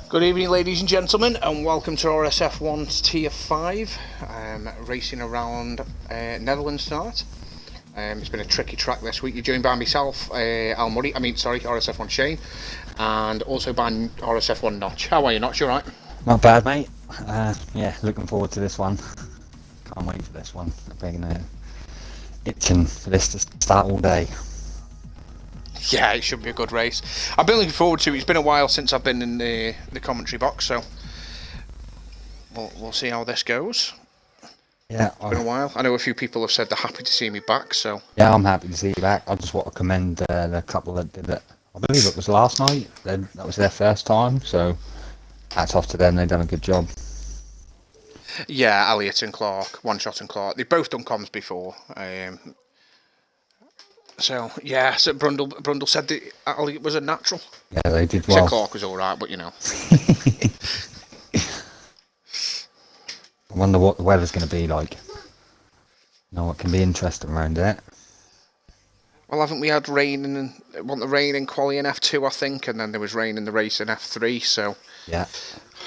Good evening, ladies and gentlemen, and welcome to RSF1's Tier 5, racing around Netherlands tonight. It's been a tricky track this week. You're joined by myself, RSF1 Shane, and also by RSF1 Notch. How are you, Notch? You alright? Not bad, mate. Yeah, looking forward to this one. Can't wait for this one. I've been itching for this to start all day. Yeah, it should be a good race. I've been looking forward to it. It's been a while since I've been in the commentary box, so we'll see how this goes. Yeah, it's been a while. I know a few people have said they're happy to see me back, so... Yeah, I'm happy to see you back. I just want to commend the couple that did it. I believe it was last night. That was their first time, so hats off to them. They've done a good job. Yeah, Elliot and Clark, One Shot and Clark. They've both done comms before. So Brundle said that Elliot was a natural. Yeah, they did well. He said Clark was alright, but you know. I wonder what the weather's going to be like. You know what can be interesting around it. Well, haven't we had rain in quali in F2, I think, and then there was rain in the race in F3, so... Yeah.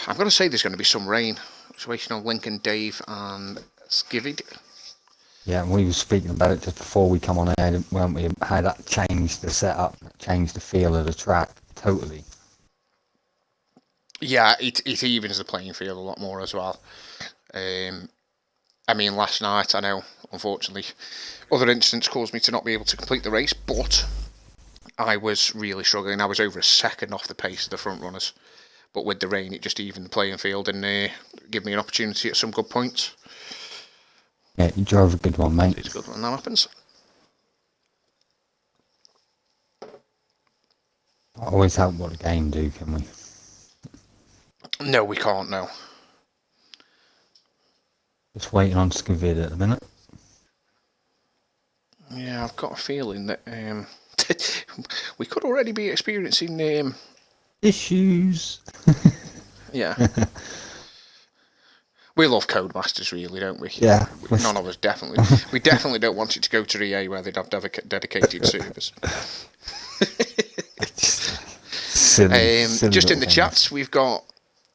I'm going to say there's going to be some rain. Just waiting on Lincoln, Dave and Skivvied. Yeah, we were speaking about it just before we come on air, weren't we? How that changed the setup, changed the feel of the track, totally. Yeah, it evens the playing field a lot more as well. I mean, last night, I know, unfortunately, other incidents caused me to not be able to complete the race, but I was really struggling. I was over a second off the pace of the front runners. But with the rain, it just evened the playing field and gave me an opportunity at some good points. Yeah, you drove a good one, mate. It's good when that happens. Always help what the game do, can we? No, we can't, no. Just waiting on Skivvied at the minute. Yeah, I've got a feeling that we could already be experiencing... issues. Yeah. We love Codemasters, really, don't we? Yeah. None of us definitely. We definitely don't want it to go to EA where they'd have dedicated servers. silly just in the chats, we've got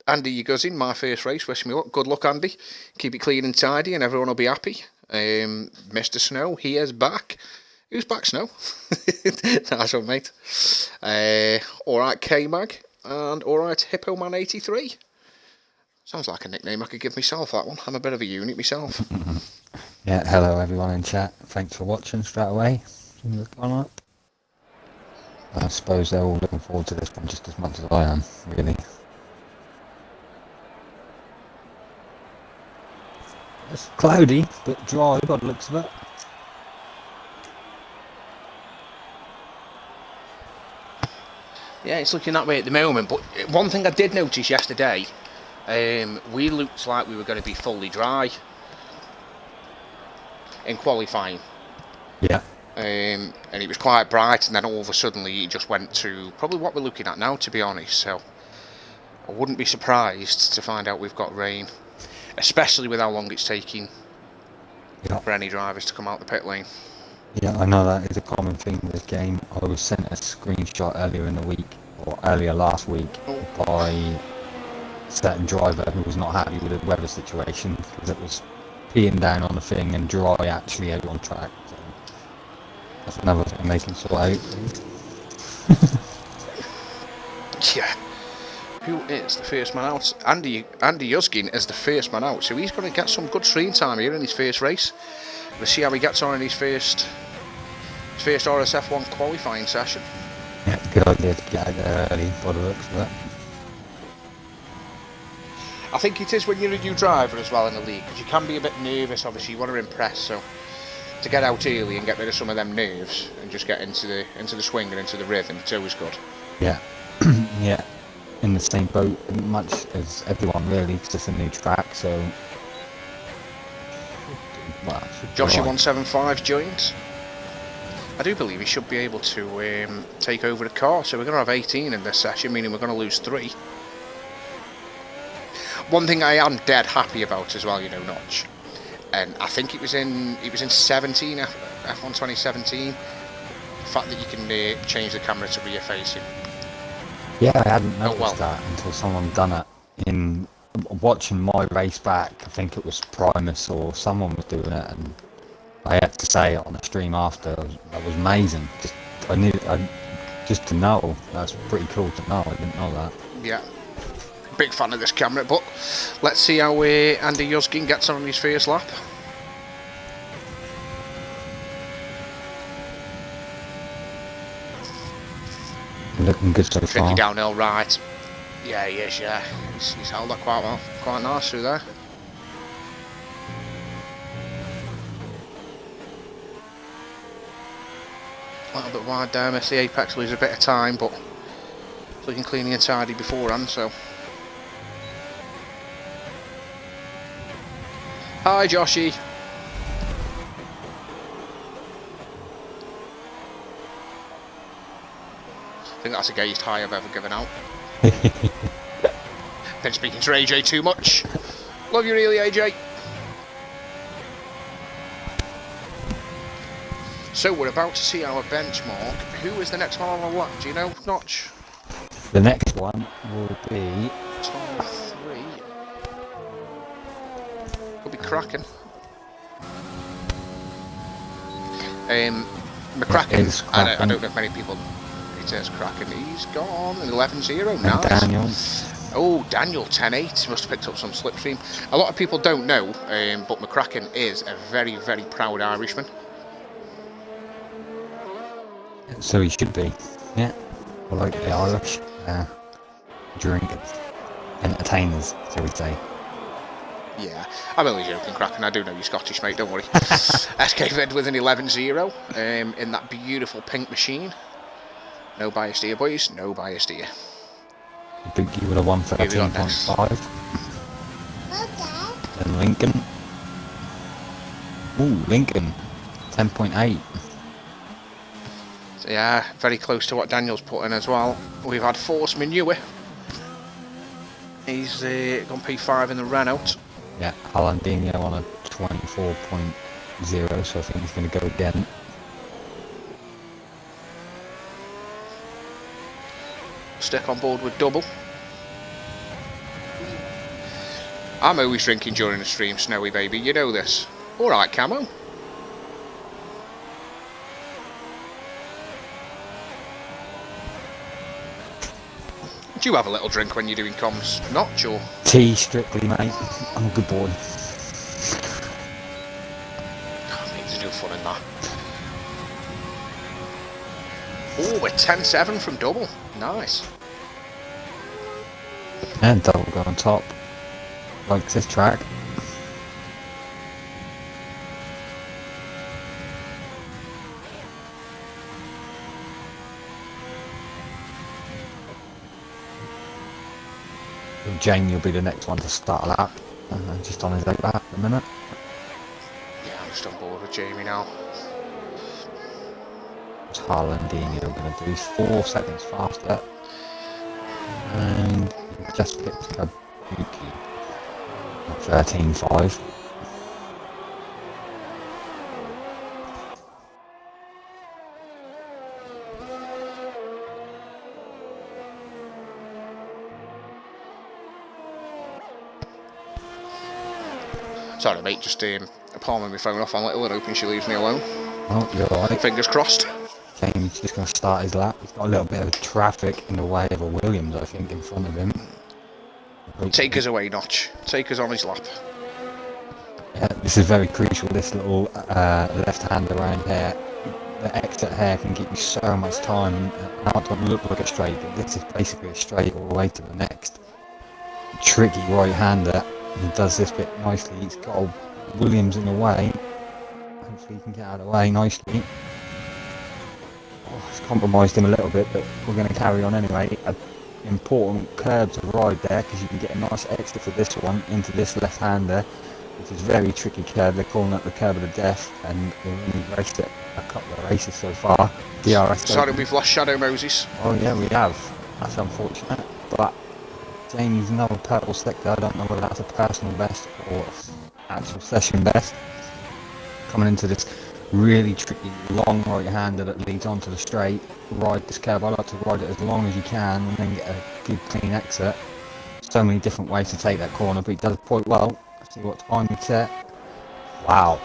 Andy Yuguzin, my first race. Wish me luck. Good luck, Andy. Keep it clean and tidy, and everyone will be happy. Mr. Snow, he is back. Who's back, Snow? Nice one, mate. Alright, K-Mag. And alright, Hippoman83. Sounds like a nickname I could give myself, that one. I'm a bit of a unit myself. Yeah, hello everyone in chat. Thanks for watching straight away. I suppose they're all looking forward to this one just as much as I am, really. It's cloudy, but dry by the looks of it. Yeah, it's looking that way at the moment, but one thing I did notice yesterday, we looked like we were going to be fully dry in qualifying. Yeah. And it was quite bright, and then all of a sudden it just went to probably what we're looking at now, to be honest. So I wouldn't be surprised to find out we've got rain, especially with how long it's taking for any drivers to come out the pit lane. Yeah, I know that is a common thing in this game. I was sent a screenshot earlier in the week, or earlier last week, by a certain driver who was not happy with the weather situation because it was peeing down on the thing and dry actually out on track. So that's another thing they can sort out. Yeah. Who is the first man out? Andy Yuzgin is the first man out, so he's going to get some good screen time here in his first race. We'll see how he gets on in his first RSF1 qualifying session. Yeah, good idea to get out there early by the looks of it. I think it is when you're a new driver as well in the league, because you can be a bit nervous, obviously you want to impress, so to get out early and get rid of some of them nerves and just get into the swing and into the rhythm, it's always good. Yeah. Yeah. In the same boat much as everyone really, it's just a new track, so Joshua175 joins. I do believe he should be able to take over the car, so we're going to have 18 in this session, meaning we're going to lose 3. One thing I am dead happy about as well, you know, Notch, and I think it was in 17, F1 2017, the fact that you can change the camera to rear facing. Yeah, I hadn't Oh, noticed well. that until someone done it in watching my race back. I think it was Primus or someone was doing it, and I had to say it on the stream after. That was amazing. Just to know. That's pretty cool to know. I didn't know that. Yeah. Big fan of this camera, but let's see how Andy Yuzkin gets on his first lap. Looking good so Tricky far. downhill right. Yeah, he is, yeah. He's held up quite well. Quite nice through there. A little bit wide there, missed the apex, lose a bit of time, but looking clean and tidy beforehand, so. Hi, Joshy. I think that's the gayest high I've ever given out. Been speaking to AJ too much. Love you really, AJ. So we're about to see our benchmark. Who is the next one on the lap? Do you know, Notch? The next one will be Top 3. Could be cracking. McCracken. I don't know if many people. It says cracking. He's gone 11-0. Nice. Daniel. Oh, Daniel 10-8. Must have picked up some slipstream. A lot of people don't know, but McCracken is a very, very proud Irishman. So he should be. Yeah. Well, like the Irish. Drink entertainers, shall we say. Yeah, I'm only joking, Kraken. I do know you're Scottish, mate, don't worry. SK Vid with an 11-0 in that beautiful pink machine. No bias here, boys. No bias here. I think you would have won 13.5. And Lincoln. Ooh, Lincoln. 10.8. So yeah, very close to what Daniel's put in as well. We've had Force Manure. He's gone P5 in the Renault. Yeah, Alandino on a 24.0, so I think he's going to go again. Stick on board with double. I'm always drinking during the stream, Snowy baby, you know this. Alright, Camo. Do you have a little drink when you're doing comms? Not or? Tea strictly, mate. I'm a good boy. I need to do fun in that. Oh, we're 10-7 from double. Nice. And double go on top. Likes this track. Jamie will be the next one to start a lap. Just on his lap at the minute. Yeah, I'm just on board with Jamie now. What's Harlandino going to do? He's 4 seconds faster. And just picked Kabuki. 13.5. Sorry, mate, just palming my phone off on little and hoping she leaves me alone. Oh, you're alright. Fingers crossed. Jamie's just going to start his lap. He's got a little bit of traffic in the way of a Williams, I think, in front of him. Take us away, Notch. Take us on his lap. Yeah, this is very crucial, this little left-hander around here. The exit here can get you so much time. Now it doesn't look like a straight, but this is basically a straight all the way to the next. Tricky right-hander. He does this bit nicely. He's got old Williams in the way. Hopefully he can get out of the way nicely. Oh, it's compromised him a little bit, but we're going to carry on anyway. An important curb to ride there, because you can get a nice exit for this one into this left-hander, which is very tricky curve. They're calling it the curb of the death, and we've only raced it a couple of races so far. DRS. Sorry, we've lost Shadow Moses. Oh yeah, we have. That's unfortunate, but Jamie's another purple stick there. I don't know whether that's a personal best or actual session best. Coming into this really tricky, long right-hander that leads onto the straight. Ride this curve. I like to ride it as long as you can and then get a good clean exit. So many different ways to take that corner, but he does quite well. Let's see what time he set. Wow.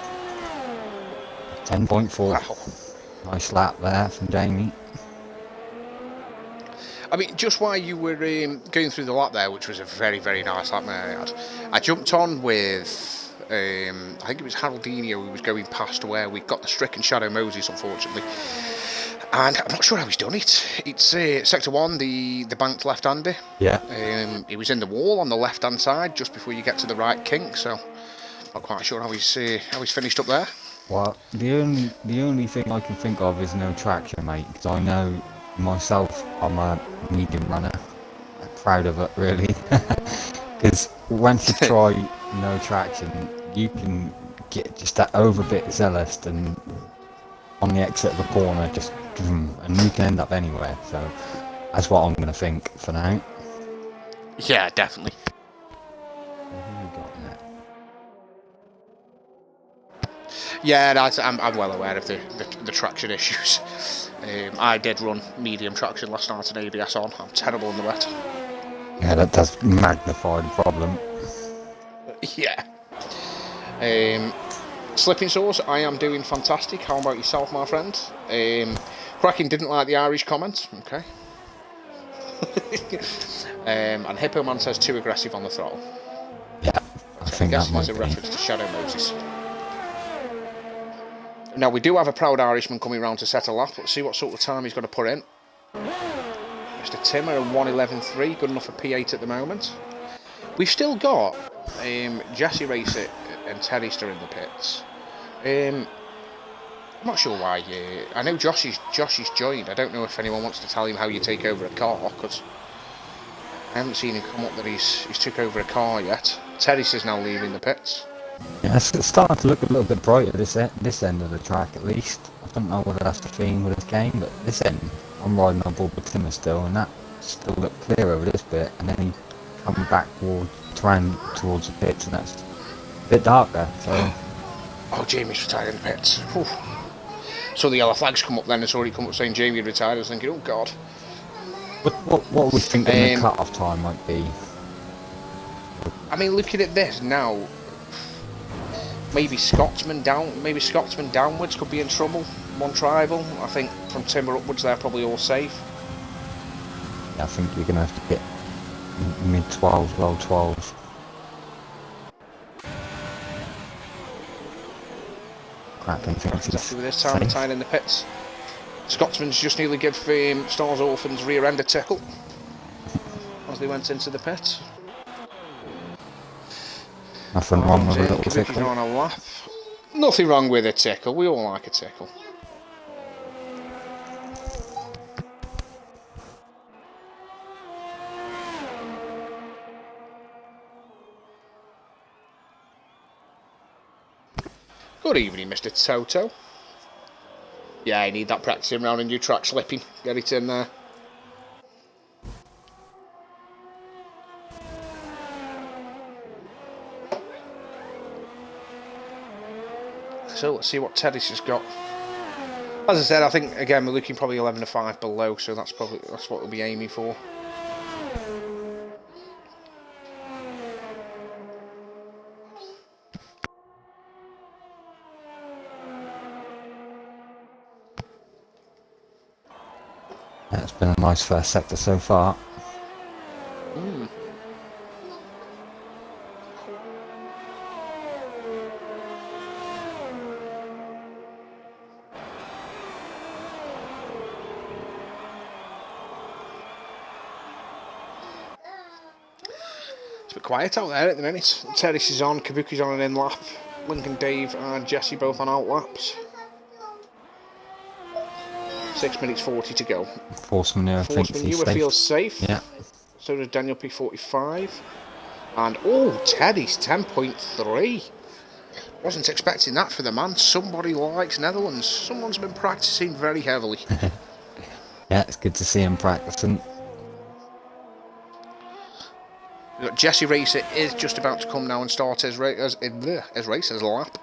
10.4. Wow. Nice lap there from Jamie. I mean, just while you were going through the lap there, which was a very, very nice lap, I jumped on with, I think it was Haroldinho who was going past where we got the stricken Shadow Moses, unfortunately. And I'm not sure how he's done it. It's Sector 1, the banked left-hander. Yeah. He was in the wall on the left-hand side just before you get to the right kink, so not quite sure how he's finished up there. Well, the only thing I can think of is no traction, mate, because I know myself, I'm a medium runner. I'm proud of it, really. Because once you try no traction, you can get just that over bit zealous and on the exit of a corner, just and you can end up anywhere. So that's what I'm going to think for now. Yeah, definitely. Yeah, I'm well aware of the traction issues. I did run medium traction last night and ABS on. I'm terrible in the wet. Yeah, that does magnify the problem. Yeah. Slipping Sauce, I am doing fantastic. How about yourself, my friend? Cracking didn't like the Irish comment. Okay. And Hippo Man says too aggressive on the throttle. Yeah, I think that might be. It's a reference to Shadow Moses. Now, we do have a proud Irishman coming round to set a lap. Let's see what sort of time he's going to put in. Mr. Timmer, a 1:11.3, good enough for P8 at the moment. We've still got Jesse Racer and Terryster in the pits. I'm not sure why. I know Josh is joined. I don't know if anyone wants to tell him how you take over a car, because I haven't seen him come up that he's took over a car yet. Terryster's now leaving the pits. Yeah, it's starting to look a little bit brighter this end of the track, at least. I don't know whether that's the theme with this game, but this end, I'm riding on board with Timmer still, and that still looked clear over this bit, and then he coming back towards the pits, and that's a bit darker. So. Oh, Jamie's retired in the pits. Whew. So the yellow flags come up then, it's already come up saying Jamie retired. I was thinking, oh god. What we think the cut-off time might be? I mean, looking at this now, maybe Scotsman downwards could be in trouble. One tribal, I think from Timber upwards they're probably all safe. Yeah, I think you're going to have to get mid-12s, low 12s. Crap, exactly with this time retired in the pits. Scotsman's just nearly give Stars Orphans rear end a tickle as they went into the pit. Nothing wrong with a little tickle. On a lap. Nothing wrong with a tickle. We all like a tickle. Good evening, Mr. Toto. Yeah, I need that practicing round a new track slipping. Get it in there. So let's see what Teddy's has got. As I said, I think again we're looking probably 11.5 below, so that's what we'll be aiming for. Yeah, it's been a nice first sector so far. It's a bit quiet out there at the minute. Terrace is on, Kabuki's on an in lap, Lincoln, Dave and Jesse both on out laps. 6 minutes 40 to go. Force Manure feels safe. Yeah. So does Daniel P45. And Teddy's 10.3. Wasn't expecting that for the man. Somebody likes Netherlands. Someone's been practicing very heavily. Yeah, it's good to see him practicing. We've got Jesse Racer is just about to come now and start his racer's lap.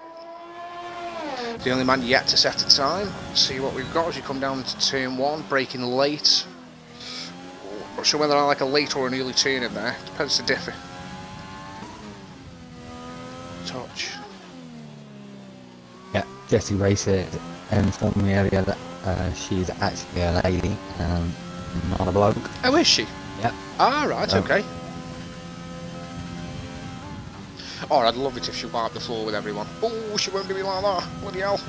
The only man yet to set a time. Let's see what we've got as you come down to turn 1, braking late. Not sure whether I like a late or an early turn in there. Depends to differ. Touch. Yeah, Jessie Racer informed me earlier that she's actually a lady, not a bloke. Oh, is she? Yeah. Ah, right, okay. Oh, I'd love it if she wiped the floor with everyone. Oh, she won't do me like that. Bloody hell.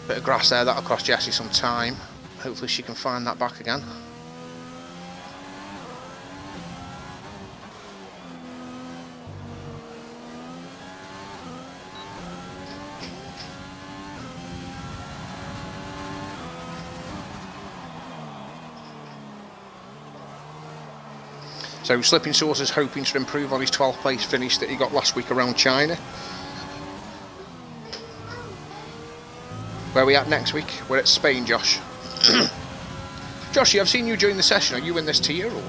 Bit of grass there, that'll cost Jessie some time. Hopefully she can find that back again. So Slipping Sauce is hoping to improve on his 12th place finish that he got last week around China. Where are we at next week? We're at Spain, Josh. Joshy, I've seen you during the session. Are you in this tier or?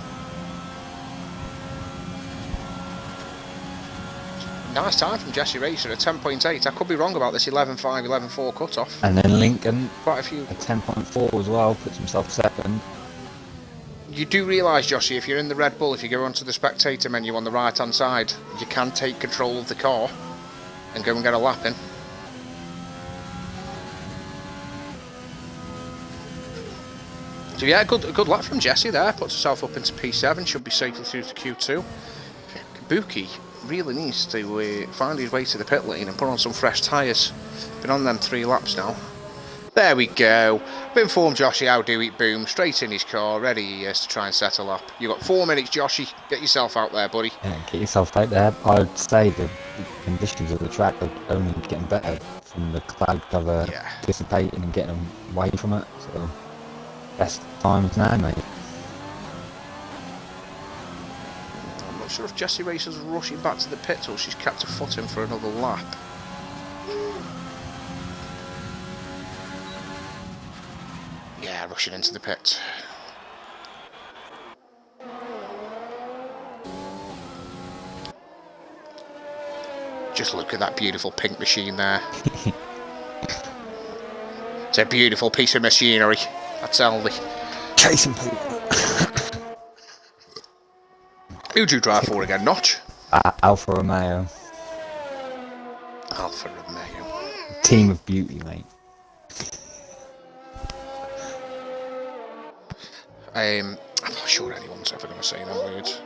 Nice time from Jessie Racer, a 10.8. I could be wrong about this 11.5, 11.4 cut-off. And then Lincoln, Quite a few. a 10.4 as well, puts himself second. You do realise, Joshy, if you're in the Red Bull, if you go onto the spectator menu on the right-hand side, you can take control of the car and go and get a lap in. So yeah, a good lap from Jessie there. Puts herself up into P7, should be safely through to Q2. Kabuki really needs to find his way to the pit lane and put on some fresh tyres. Been on them 3 laps now. There we go. Been informed Joshy how do it, boom. Straight in his car, ready he is to try and settle up. You've got 4 minutes, Joshy. Get yourself out there, buddy. Yeah, get yourself out there. I'd say the conditions of the track are only getting better from the cloud cover dissipating and getting away from it. So, best times now, mate. I'm not sure if Jessie Racer's rushing back to the pit or she's kept her foot in for another lap. Yeah, rushing into the pit. Just look at that beautiful pink machine there. It's a beautiful piece of machinery. That's Aldi. Chasing people. Who do you drive for again, Notch? Alfa Romeo. Alfa Romeo. Team of beauty, mate. I'm not sure anyone's ever going to say them words.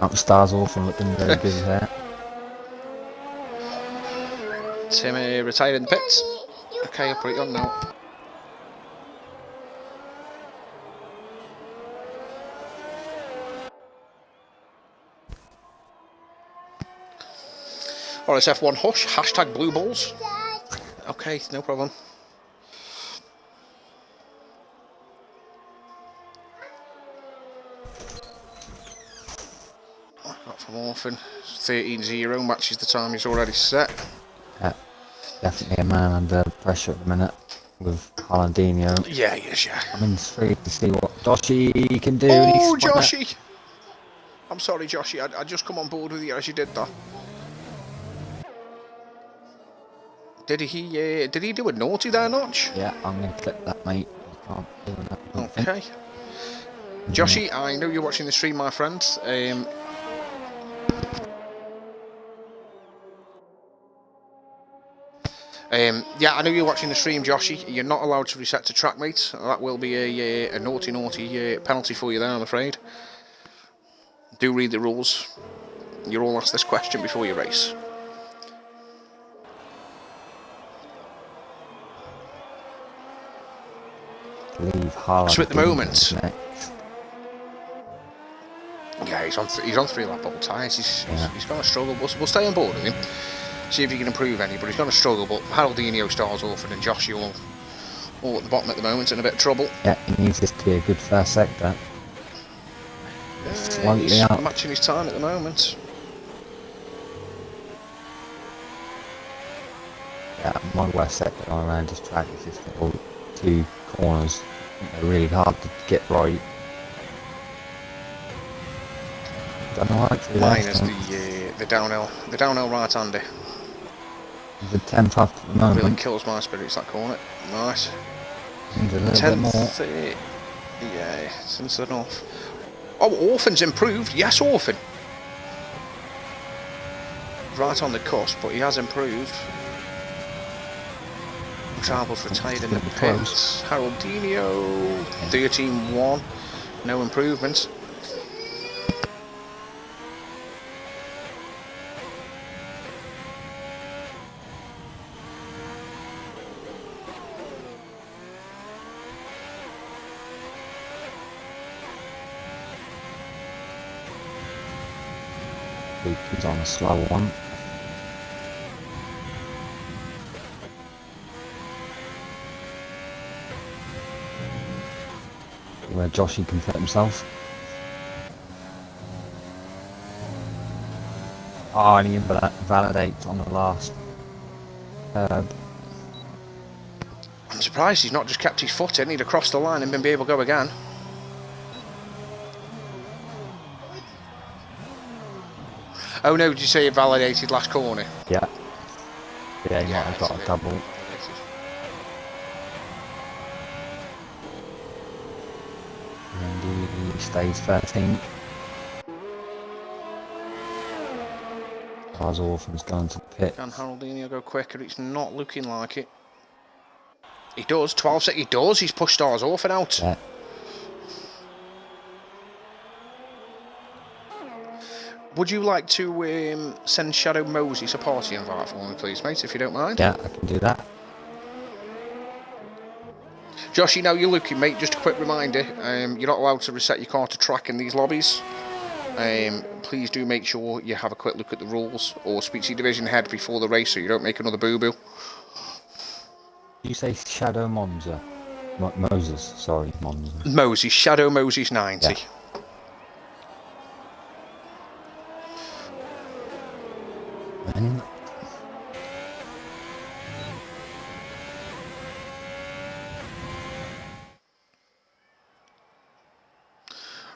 Up stars orphan looking very good there. Timmy retired in the pits. Okay, I'll put it on now. RSF1 hush, hashtag blue balls. Okay, no problem. Not from Orphan. 13-0 matches the time he's already set. Yeah, definitely a man under pressure at the minute with Hollandinho. Yeah, he is, yeah. I'm intrigued to see what Joshy can do. Oh, Joshy! I'm sorry, Joshy. I just come on board with you as you did that. Did he do a naughty there, Notch? Yeah, I'm going to clip that, mate. You can't do that. Okay. Joshy, I know you're watching the stream, my friend. Yeah, I know you're watching the stream, Joshy. You're not allowed to reset to track, mate. That will be a naughty penalty for you there, I'm afraid. Do read the rules. You're all asked this question before you race. Leave Haaland. So at the moment, yeah, he's on 3 lap old tyres. He's going to struggle. We'll stay on board with him. See if he can improve any, but he's going to struggle. But Haroldinho, Stars Orphan and Joshy all at the bottom at the moment, in a bit of trouble. Yeah, he needs this to be a good first sector. He's matching his time at the moment. Yeah, my worst sector around this track is just all 2 corners. They're really hard to get right. Done alright through Minus there. the downhill right-hander. The 10th up at the moment. Really kills my spirits, that corner. Nice. Needs a little bit more. 10th, yeah, since the north. Oh, Orphan's improved. Yes, Orphan. Right on the cusp, but he has improved. Travels retired in the pits. Haroldinho, 13-1. No improvements. He's on a slow one. Where Joshy can fit himself. Oh, and he invalidates on the last curb. I'm surprised he's not just kept his foot in. He'd have crossed the line and been able to go again. Oh no, did you say it validated last corner? Yeah. Yeah, he might have got a double. And he stays 13th. As Orphan's going to pit. Can Haroldinho go quicker? It's not looking like it. He does, 12 seconds. He does, he's pushed Stars Orphan out. Yeah. Would you like to send Shadow Moses a party invite for me, please, mate, if you don't mind? Yeah, I can do that. Josh, you know you're looking, mate. Just a quick reminder, you're not allowed to reset your car to track in these lobbies. Please do make sure you have a quick look at the rules or speak to your division head before the race so you don't make another boo-boo. You say Shadow Monza? Moses, sorry, Monza. Moses, Shadow Moses 90. Yeah.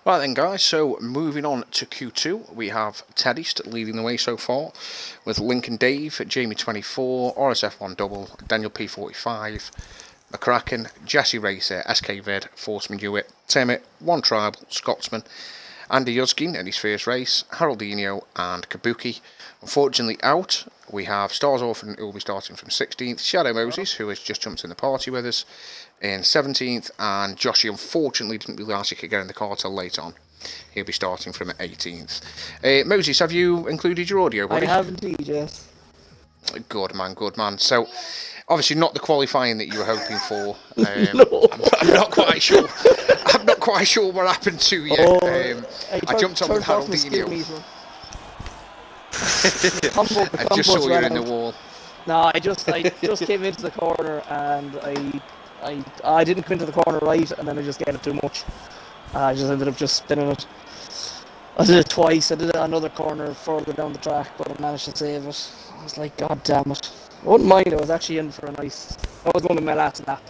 Right then guys, so moving on to Q2, we have Teddyst leading the way so far, with Lincoln Dave, Jamie 24, RSF1 double, Daniel P45, McCracken, Jesse Racer, SK Vid, Forceman Hewitt, Timmett, One Tribal, Scotsman, Andy Yuzkin in his first race, Haroldinho and Kabuki. Unfortunately out, we have Stars Orphan who will be starting from 16th, Shadow Moses who has just jumped in the party with us in 17th, and Joshy unfortunately didn't realise he could get in the car till late on. He'll be starting from 18th. Moses, have you included your audio, buddy? I have indeed, yes. Good man, good man. So, obviously not the qualifying that you were hoping for. No. I'm not quite sure. I'm not quite sure what happened to you. I jumped on with Haroldinho. I just saw you in the wall. No, I just came into the corner and I didn't come into the corner right, and then I just gave it too much. I just ended up just spinning it. I did it twice. I did it another corner further down the track, but I managed to save it. I was like, God damn it. I wouldn't mind. I was actually in for a nice. I was going to my last lap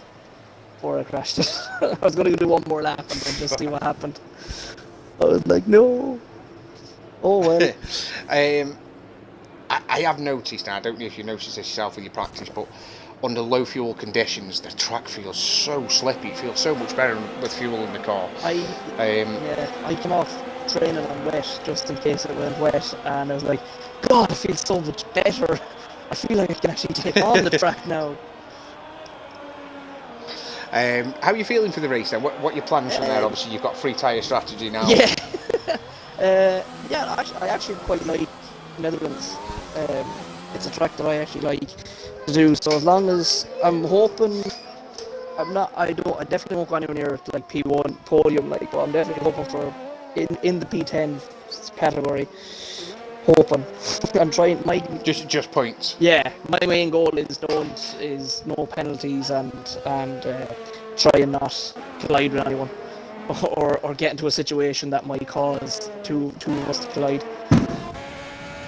before I crashed it. I was going to do one more lap and then just see what happened. I was like, no. Oh well. I have noticed, and I don't know if you noticed this yourself in your practice, but under low fuel conditions, the track feels so slippy. It feels so much better with fuel in the car. I came off training on wet just in case it went wet, and I was like, God, I feel so much better. I feel like I can actually take on the track now. How are you feeling for the race then? What are your plans from there? Obviously, you've got free tyre strategy now. Yeah. I actually quite like Netherlands. It's a track that I actually like to do. So as long as I'm hoping, I definitely won't go anywhere near like P1 podium, like, but I'm definitely hoping for in the P10 category. Hoping. I'm trying. Just points. Yeah, my main goal is no penalties and try and not collide with anyone, or get into a situation that might cause two of us to collide.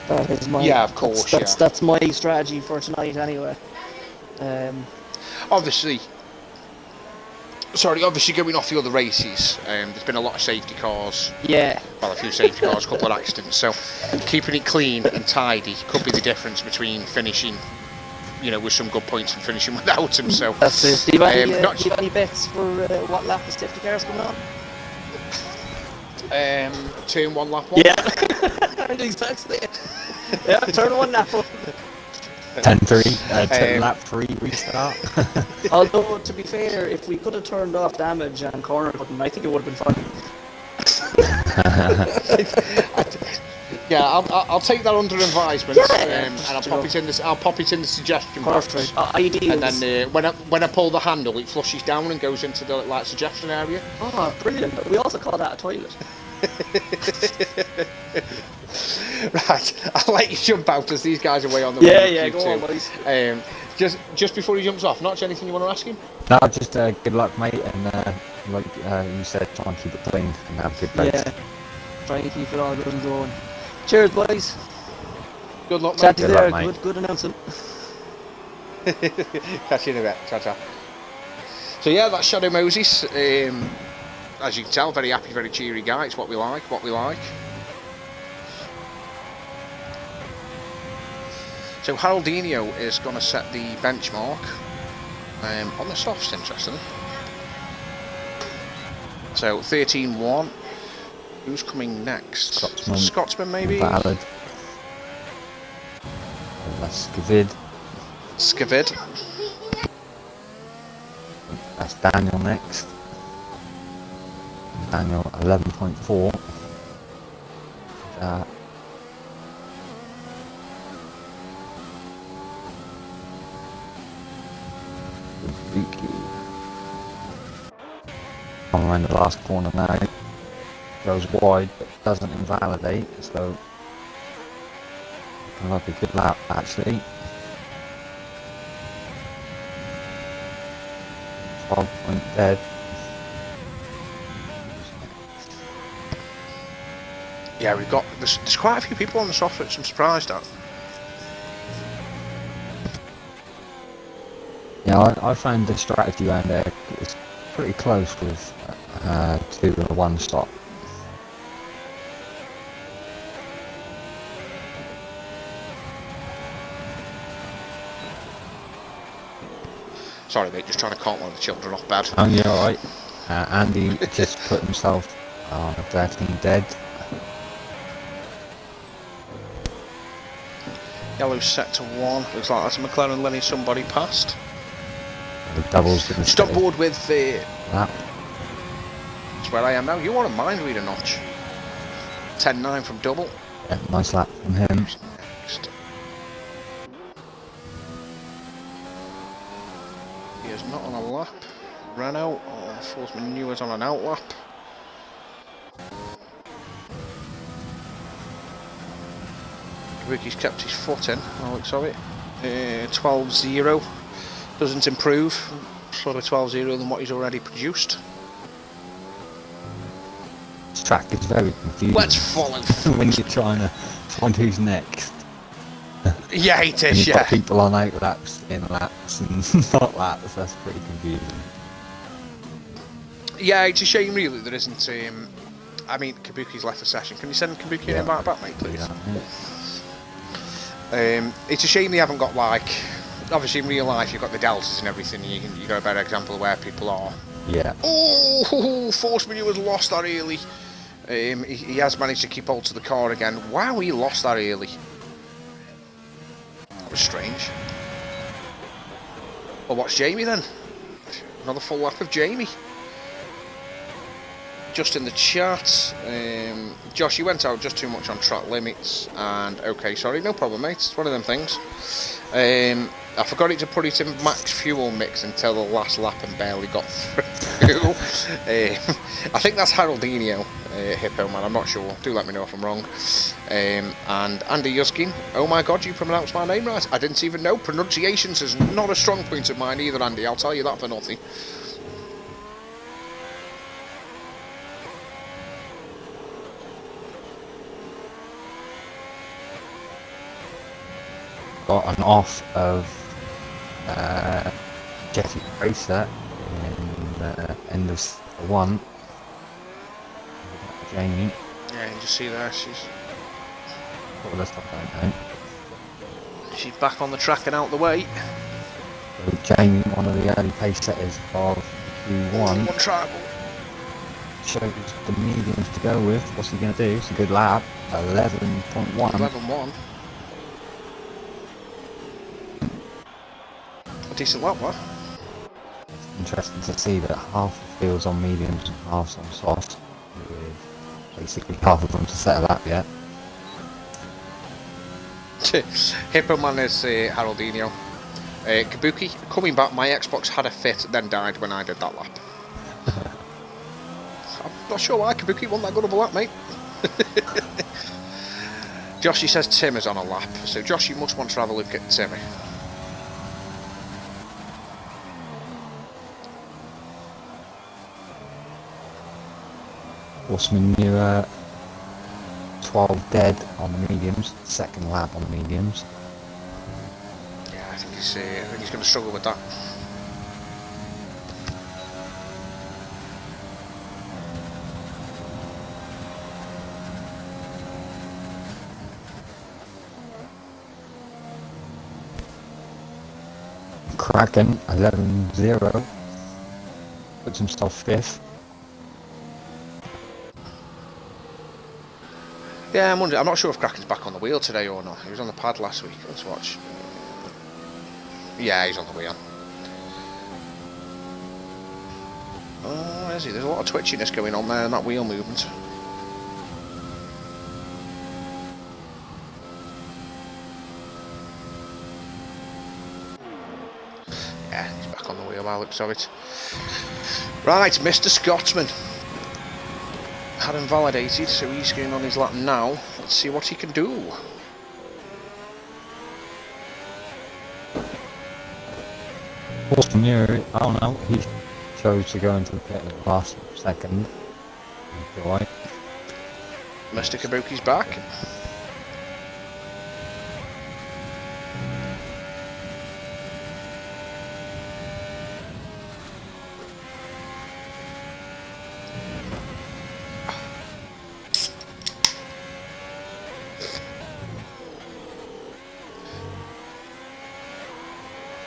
That is my. Yeah, of course. That's my strategy for tonight, anyway. Obviously going off the other races, there's been a lot of safety cars. Yeah. well, a few safety cars, a couple of accidents. So keeping it clean and tidy could be the difference between finishing, you know, with some good points and finishing without them. So That's it. Do you have any bets for what lap the safety cars coming on? turn 1, lap 1. Yeah, exactly. Yeah, turn 1, lap 1. 10-3, lap 3 restart. Although, to be fair, if we could have turned off damage and corner cutting, I think it would have been fun. Yeah, I'll take that under advisement, and I'll pop it in this. I'll pop it in the suggestion box. Perfect. Ideals. And then when I pull the handle, it flushes down and goes into the like suggestion area. Oh, brilliant! We also call that a toilet. Right, I'll let you jump out as these guys are way on the way. Yeah, go on, boys. Just before he jumps off, Notch, anything you want to ask him? No, just good luck, mate, and like you said, try and keep it clean and have good race. Yeah, try and keep it all good and going. Cheers, boys. Good luck, mate. Chat to you there. Good announcement. Catch you in a bit. Ta-ta. So yeah, that's Shadow Moses. As you can tell, very happy, very cheery guy. It's what we like. So Haroldinho is going to set the benchmark on the softs, interestingly. So 13-1. Who's coming next? Scotsman maybe? Valid. That's Skavid. That's Daniel next. Daniel 11.4. Come around the last corner now. Goes wide but doesn't invalidate, so looking like a good lap actually. 12 point dead. Yeah, we've got there's quite a few people on the soft, which I'm surprised at. Yeah, I found the strategy around there is pretty close with 2 and 1 stop. Sorry mate, just trying to cart one of the children off bed. Oh yeah, alright. Andy just put himself on 13 dead. Yellow's set to 1. Looks like that's a McLaren letting somebody past. The double's going to stop board with the. That. That's where I am now. You want a mind reader, Notch? 10-9 from double. Yeah, nice lap from him. Next. He is not on a lap. Renault or Force Manure's on an out lap. Ricky's kept his foot in, by the looks of it. 12-0. Doesn't improve. Sort of 12-0 than what he's already produced. This track is very confusing. Let's follow when you're trying to find who's next. Yeah, it is, You've yeah. got people on out laps, in laps, and not laps. That's pretty confusing. Yeah, it's a shame really there isn't. I mean, Kabuki's left the session. Can you send Kabuki an invite back, mate, please? Yeah. It's a shame they haven't got like. Obviously, in real life, you've got the deltas and everything. And you got a better example of where people are. Yeah. Oh, Force Manure's lost that early. He has managed to keep hold to the car again. Wow, he lost that early. That was strange. Well, what's Jamie then? Another full lap of Jamie. Just in the chat, Josh, you went out just too much on track limits, and okay, sorry, no problem, mate. It's one of them things. I forgot to put it in max fuel mix until the last lap and barely got through. I think that's Haroldinho, Hippo man. I'm not sure. Do let me know if I'm wrong. And Andy Yuskin. Oh my God, you pronounced my name right. I didn't even know. Pronunciations is not a strong point of mine either, Andy. I'll tell you that for nothing. Got an off of Jesse Racer in the end of 1. Jamie. Yeah, Yeah, you can just see there, Oh, let's not go down. she's back on the track and out the way. So Jamie, one of the early pace setters of Q1, One tribal. shows the mediums to go with. What's he going to do? It's a good lap. 11.1. 11-1. A decent lap, what? Interesting to see that half the field's on mediums and half's on soft, with basically half of them to set a lap yet. Hippo Man is Haroldinho. Kabuki, coming back, my Xbox had a fit, then died when I did that lap. I'm not sure why Kabuki won that good of a lap, mate. Joshy says Tim is on a lap, so Josh, you must want to have a look at Timmy. Horseman near 12 dead on the mediums, second lap on the mediums. Yeah, I think he's going to struggle with that. Kraken 11-0 puts himself fifth. Yeah, I'm not sure if Kraken's back on the wheel today or not. He was on the pad last week. Let's watch. Yeah, he's on the wheel. Oh, is he? There's a lot of twitchiness going on there in that wheel movement. Yeah, he's back on the wheel by the looks of it. Right, Mr. Scotsman. Had him validated, so he's going on his lap now. Let's see what he can do. Horseman near, I don't know, he chose to go into the pit at the last second. Right. Mr. Kabuki's back.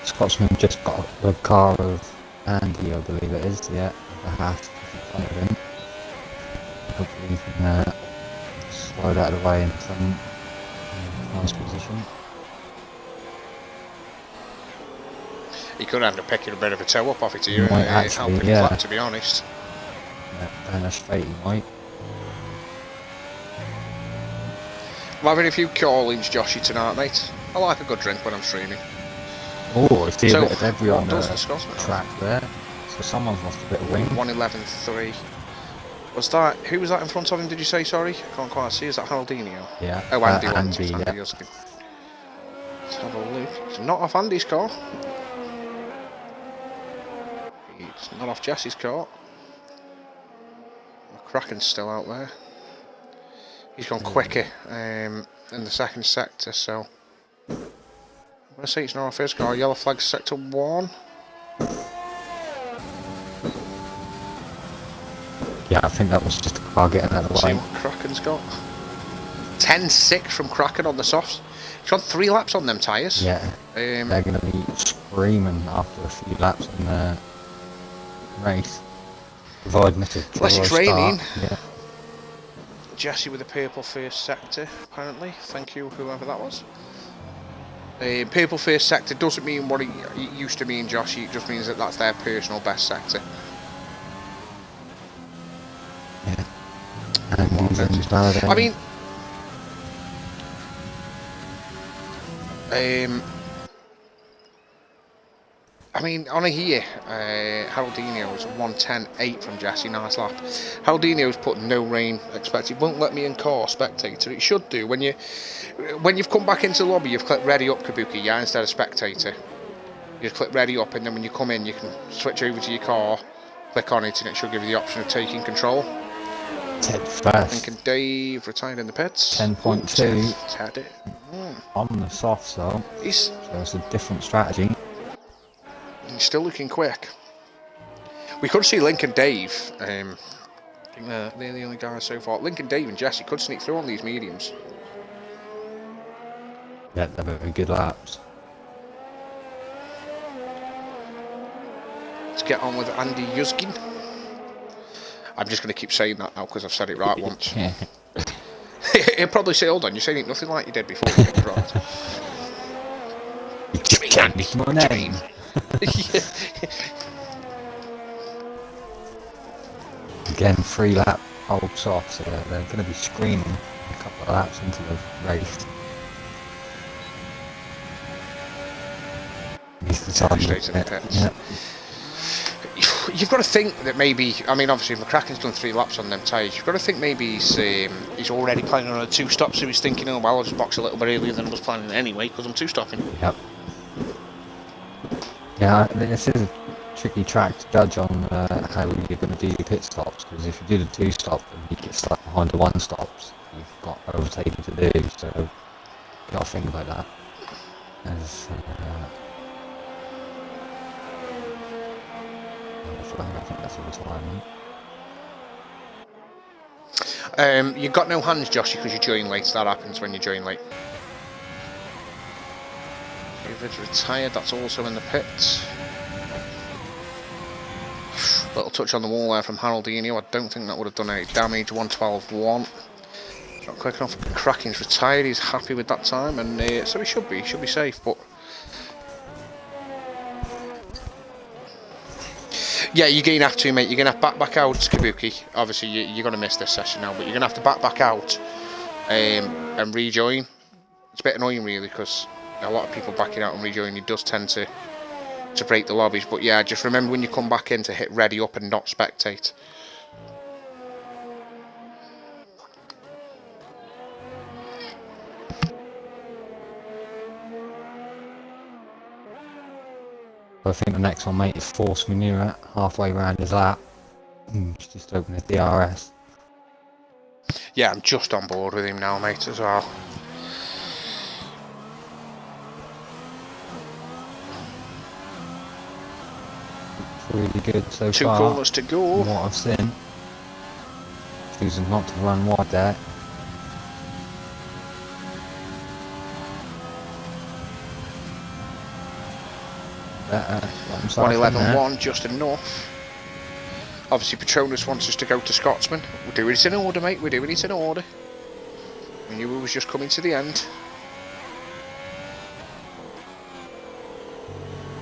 Scotsman just got the car of Andy, I believe it is, yeah, the half in front of him. Hopefully he can slide out of the way in some nice position. He could end up picking a bit of a toe up off it here, Might actually, helping yeah. flat, to be honest. Yeah, down a straight he might. I'm having a few call-ins, Joshy, tonight, mate. I like a good drink when I'm streaming. Oh, I see So, a bit of debris on what does the the Scotsman have? track there. So someone's lost a bit of wing. 1:11.3. Was that, who was that in front of him, did you say, sorry? I can't quite see, is that Haroldinho? Yeah. Oh, Andy won. Andy, yeah. Andy Huskin. Let's have a look. It's not off Andy's car. It's not off Jesse's car. Kraken's still out there. He's gone quicker in the second sector, so I'm going to say it's not off his car. Yellow flag sector 1. Yeah, I think that was just a car getting out of the See way. what Kraken's got. 10.6 from Kraken on the softs. He's got 3 laps on them tyres. Yeah, they're going to be screaming after a few laps in the race. Providing it's a Unless it's dry raining. start. Yeah. Jesse with the purple first sector, apparently. Thank you, whoever that was. Purple first sector doesn't mean what it used to mean, Josh. It just means that that's their personal best sector. Yeah. And he's invalidating. I mean, on a here, Haroldinho was 1:10.8 from Jesse, nice lap. Haroldinho's put no rain expected. Won't let me in car spectator. It should do when you've come back into the lobby. You've clicked ready up, Kabuki, yeah, instead of spectator. You just click ready up, and then when you come in, you can switch over to your car, click on it, and it should give you the option of taking control. Ted first. Thinking Dave retired in the pits. 10.2 Ted. on the softs though. So it's a different strategy. He's still looking quick. We could see Link and Dave I think they're the only guys so far. Lincoln, Dave and Jesse could sneak through on these mediums. Yeah, they're very good laps. Let's get on with Andy Yuzgin. I'm just going to keep saying that now because I've said it right once. Yeah. He'll probably say, hold on, you're saying it nothing like you did before you get it right. You just changed my name. Again, 3 lap holds off, so they're going to be screaming a couple of laps into the race. He's decided Straight to the pits. Yeah. You've got to think that maybe, I mean, obviously McCracken's done 3 laps on them tyres. You've got to think maybe he's already planning on a 2-stop, so he's thinking, oh, well, I'll just box a little bit earlier than I was planning anyway, because I'm 2-stopping. Yep. Yeah, this is a tricky track to judge on how you're going to do your pit stops, because if you do the 2-stop and you get stuck behind the 1-stops, you've got overtaking to do, so you've got to think about that. As, I think that's all the time. You've got no hands, Josh, because you join late. That happens when you join late. David's retired, that's also in the pits. Little touch on the wall there from Haroldinho. I don't think that would have done any damage. 1:12.1. Not quick enough. Kraken's retired, he's happy with that time, and so he should be safe, but yeah, you're going to have to, mate. You're going to have to back out, Kabuki. Obviously, you're going to miss this session now, but you're going to have to back out and rejoin. It's a bit annoying, really, because a lot of people backing out and rejoining, it does tend to break the lobbies. But yeah, just remember when you come back in to hit ready up and not spectate. I think the next one, mate, is Force Manure halfway around his lap. Just open his DRS. Yeah, I'm just on board with him now, mate, as well. It's really good so 2 far. 2 corners to go. From what I've seen. Choosing not to run wide there. Better. 1:11.1, just enough. Obviously, Patronus wants us to go to Scotsman. We're doing it in order, mate. We're doing it in order. We knew it was just coming to the end.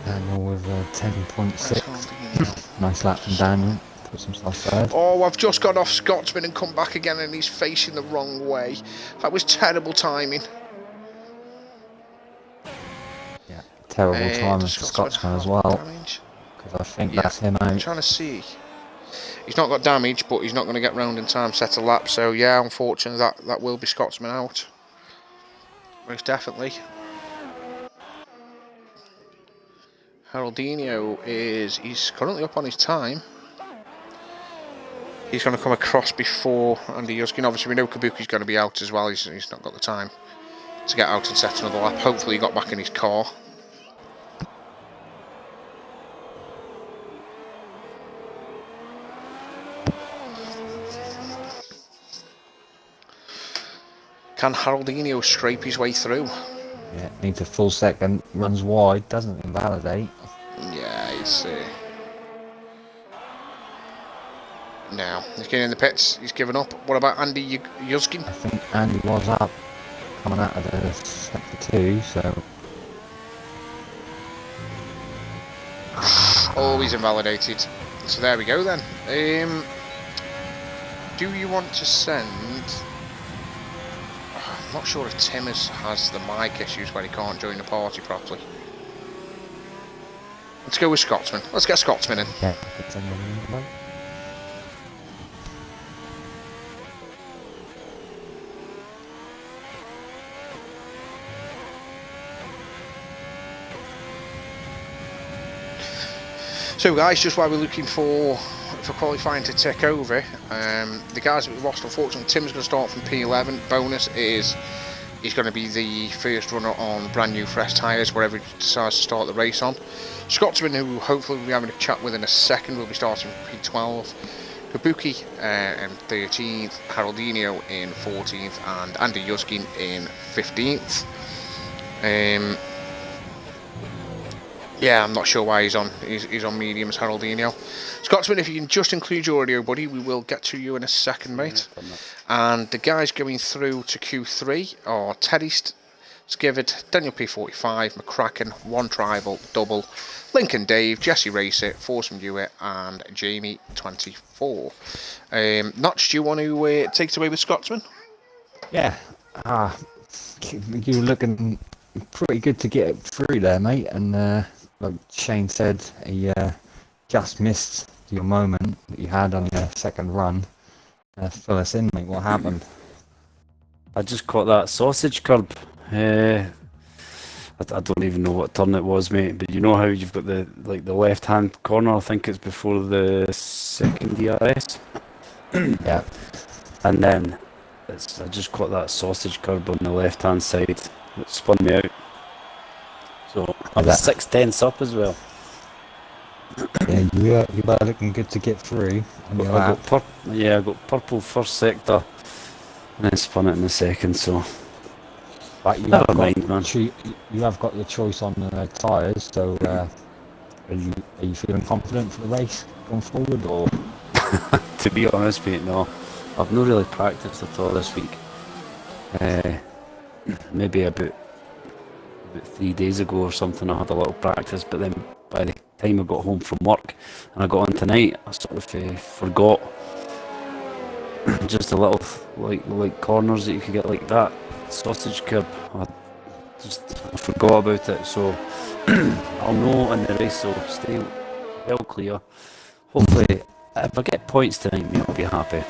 Daniel with 10.6. Nice lap from Daniel. Puts himself third. Oh, I've just got off Scotsman and come back again, and he's facing the wrong way. That was terrible timing. Yeah, terrible timing for Scotsman as well. Because I think that's him out. I'm trying to see. He's not got damage, but he's not going to get round in time, set a lap. So yeah, unfortunately, that will be Scotsman out. Most definitely. Haroldinho he's currently up on his time. He's going to come across before Andy Yuzkin. Obviously, we know Kabuki's going to be out as well. He's not got the time to get out and set another lap. Hopefully, he got back in his car. Can Haroldinho scrape his way through? Yeah, needs a full second, runs wide, doesn't invalidate. Yeah, he's now he's getting in the pits. He's given up. What about Andy Yuzkin? I think Andy was up coming out of the sector 2, so oh, he's invalidated. So there we go then. Do you want to send? I'm not sure if Timmers has the mic issues where he can't join the party properly. Let's go with Scotsman. Let's get Scotsman in. yeah, I could send him in, right? So guys, just while we're looking for qualifying to tick over, the guys that we lost, unfortunately, Tim's going to start from P11. Bonus is he's going to be the first runner on brand new fresh tyres wherever he decides to start the race on. Scotsman, who hopefully we'll be having a chat with in a second, will be starting from P12. Kabuki in 13th, Haroldinho in 14th, and Andy Yuskin in 15th. Yeah, I'm not sure why he's on mediums, Haroldinho. Scotsman, if you can just include your audio, buddy, we will get to you in a second, mate. And the guys going through to Q3 are Teddy Skivid, Daniel P45, McCracken, One Tribal, Double, Lincoln Dave, Jesse Racer, Forsman Hewitt, and Jamie 24. Notch, do you want to take it away with Scotsman? Yeah. You were looking pretty good to get through there, mate. And like Shane said, he just missed your moment that you had on your second run. Fill us in, mate. What happened? I just caught that sausage curb. I don't even know what turn it was, mate. But you know how you've got the left-hand corner. I think it's before the second DRS. Yeah. And then I just caught that sausage curb on the left-hand side. It spun me out. So I was 6/10 up as well. Yeah, you were looking good to get through. I got purple first sector, and then spun it in the second. So, but you never mind, man. You have got your choice on the tyres. So, are you feeling confident for the race going forward, or? To be honest, mate, no. I've not really practiced at all this week. Maybe about 3 days ago or something, I had a little practice, but then by the time I got home from work and I got on tonight, I sort of forgot just a little like corners that you could get like that sausage curb. I forgot about it, so I'll know in the race, so stay well clear. Hopefully, if I get points tonight, mate, I'll be happy.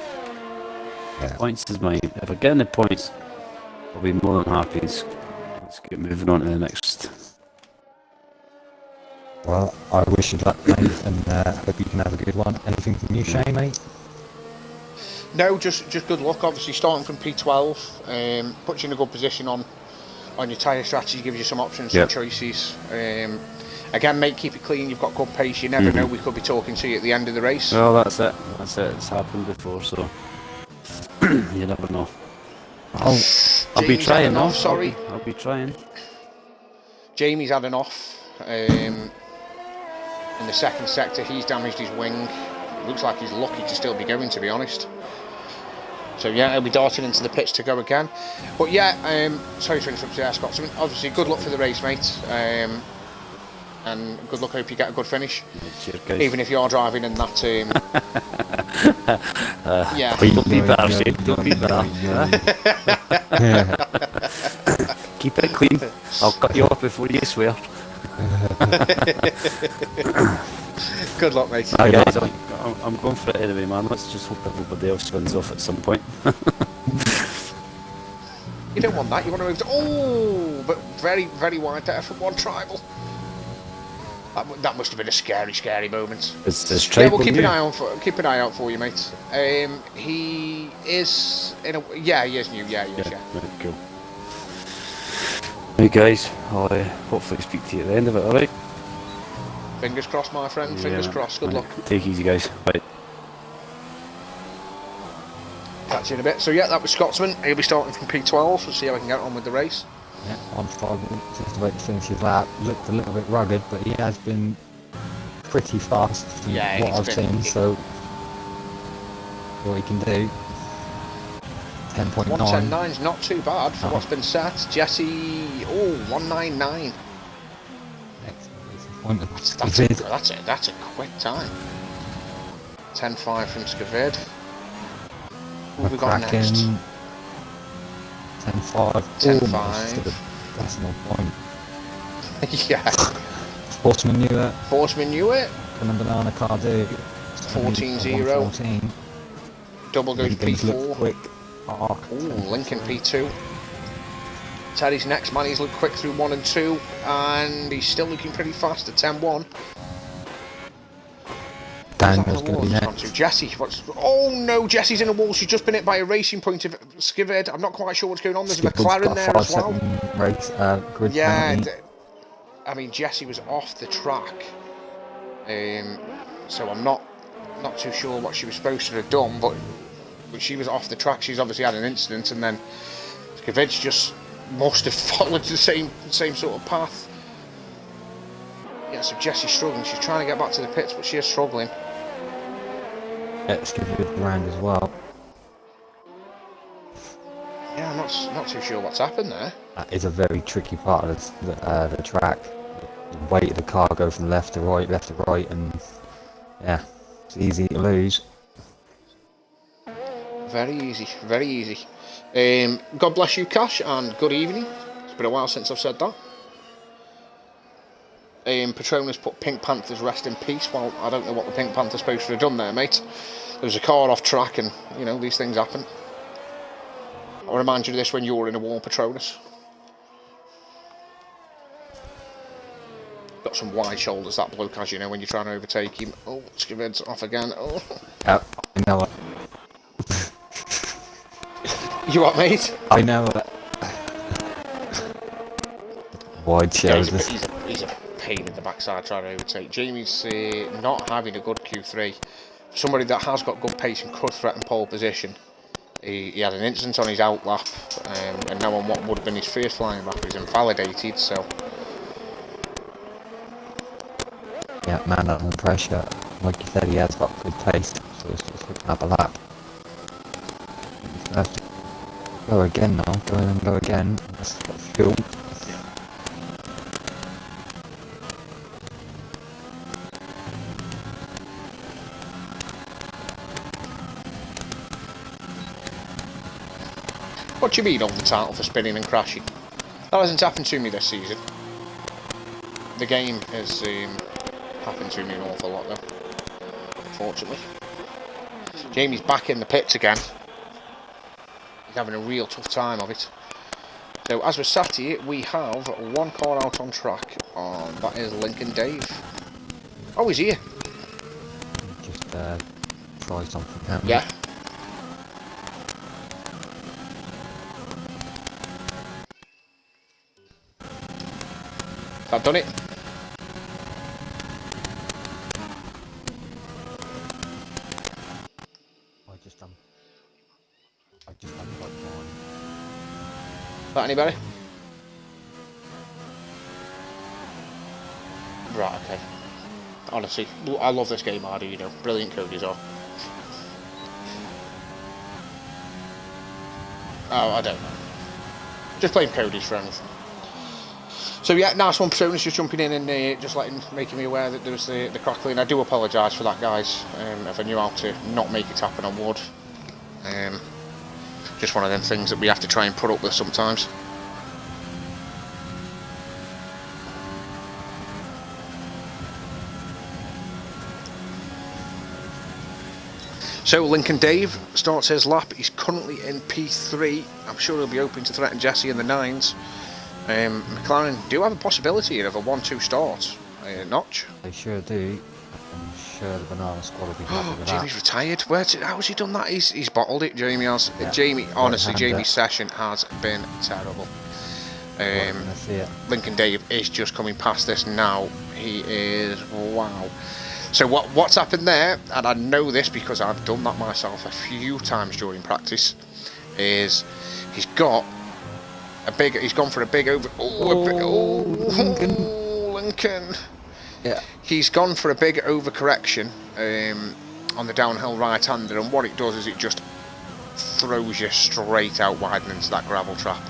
Yeah. Points is mine. If I get any points, I'll be more than happy. Let's get moving on to the next. Well, I wish you luck, mate, and hope you can have a good one. Anything from you, Shane, mate? No, just good luck. Obviously, starting from P12 puts you in a good position on your tyre strategy, gives you some options, some choices. Again, mate, keep it clean. You've got good pace. You never know. We could be talking to you at the end of the race. Well, that's it. It's happened before, so you never know. I'll be trying. Off, sorry, I'll be trying. Jamie's had an off in the second sector. He's damaged his wing. It looks like he's lucky to still be going, to be honest. So yeah, he'll be darting into the pits to go again. But yeah, sorry to interrupt you, Scott. Obviously, good luck for the race, mate. And good luck. Hope you get a good finish. Cheers, guys. Even if you're driving in that yeah. Don't be bad, Shane. Don't be bad. Keep it clean. I'll cut you off before you swear. Good luck, mate. Hi guys, I'm going for it anyway, man. Let's just hope everybody else wins off at some point. You don't want that. You want to move to... Oh, but very, very wide there from One Tribal. That must have been a scary, scary moment. It's yeah, Tribal we'll keep new. keep an eye out for you, mate. He is in a... Yeah, he is new. Yeah, he is, yeah. Right, cool. Right, guys. I'll hopefully speak to you at the end of it, alright? Fingers crossed, my friend. Fingers crossed. Good luck. Take it easy, guys. Bye. Catch you in a bit. So yeah, that was Scotsman. He'll be starting from P12. We'll see how we can get on with the race. Yeah, I'm struggling just about to finish his lap. Looked a little bit rugged, but he has been pretty fast from what I've seen, so what he can do. 10.9. 110.9's not too bad for what's been set. Jesse, 199. That's a quick time. 10.5 from Skavid. What have we got next? 10.5. 10.5. That's no point. Yeah. Forsman knew it. And a banana car do. 14.0. 14. Double goes P4. Quick. Lincoln P2. Teddy's next man. He's looked quick through 1 and 2, and he's still looking pretty fast at 10.1. Daniel's going to be next. Jesse, oh no, Jesse's in a wall. She's just been hit by a Racing Point of Skivid. I'm not quite sure what's going on. There's a McLaren there as well. Race, grid yeah, penalty. I mean, Jesse was off the track, so I'm not not too sure what she was supposed to have done, but she was off the track. She's obviously had an incident, and then Skavidge just must have followed the same sort of path. Yeah, so Jessie's struggling. She's trying to get back to the pits, but she is struggling. Let's give it a round as well. Yeah, I'm not too sure what's happened there. That is a very tricky part of the track. The weight of the car go from left to right, and yeah, it's easy to lose. Very easy, very easy. God bless you, Cash, and good evening. It's been a while since I've said that. Patronus put Pink Panther's rest in peace. Well, I don't know what the Pink Panther's supposed to have done there, mate. There was a car off track, and you know these things happen. I'll remind you of this when you're in a war, Patronus. Got some wide shoulders, that bloke, as you know, when you're trying to overtake him. Oh, Skavid's off again. Oh. I know it. You what, mate? I know it. Wide shoulders. He's a pain in the backside trying to overtake. Jamie's not having a good Q3. For somebody that has got good pace and could threaten pole position, he had an incident on his out lap, and now on what would have been his first flying lap, he's invalidated, so... Yeah, man under pressure. Like you said, he has got good pace, so it's just looking up a lap. He's gonna have to go again now, go again. That's got fuel. What do you mean, hold the title for spinning and crashing? That hasn't happened to me this season. The game has happened to me an awful lot though, unfortunately. Jamie's back in the pits again. He's having a real tough time of it. So as we're sat here, we have one car out on track, and that is Lincoln Dave. Oh, he's here. Just try something, can't we? Yeah. I've done it. I just done quite fine. That anybody? Right, okay. Honestly, I love this game, I do, you know. Brilliant Cody's are. Oh, I don't know. Just blame Cody's for anything. So yeah, nice one, Patronus, just jumping in and just making me aware that there was the crackling. I do apologise for that, guys. If I knew how to not make it happen, I would. Just one of them things that we have to try and put up with sometimes. So Lincoln Dave starts his lap. He's currently in P3. I'm sure he'll be hoping to threaten Jesse in the 9s. McLaren do have a possibility of a 1-2 start. Notch. They sure do. I'm sure the Banana Squad will be happy with Jamie's that. retired. How has he done that? He's bottled it. Jamie has. Yeah. Jamie, honestly, Right-hander. Jamie's session has been terrible. Right, I see it. Lincoln Dave is just coming past this now. He is, wow. So what's happened there, and I know this because I've done that myself a few times during practice, is he's gone for a big over. Lincoln. Yeah. He's gone for a big overcorrection on the downhill right-hander, and what it does is it just throws you straight out wide and into that gravel trap.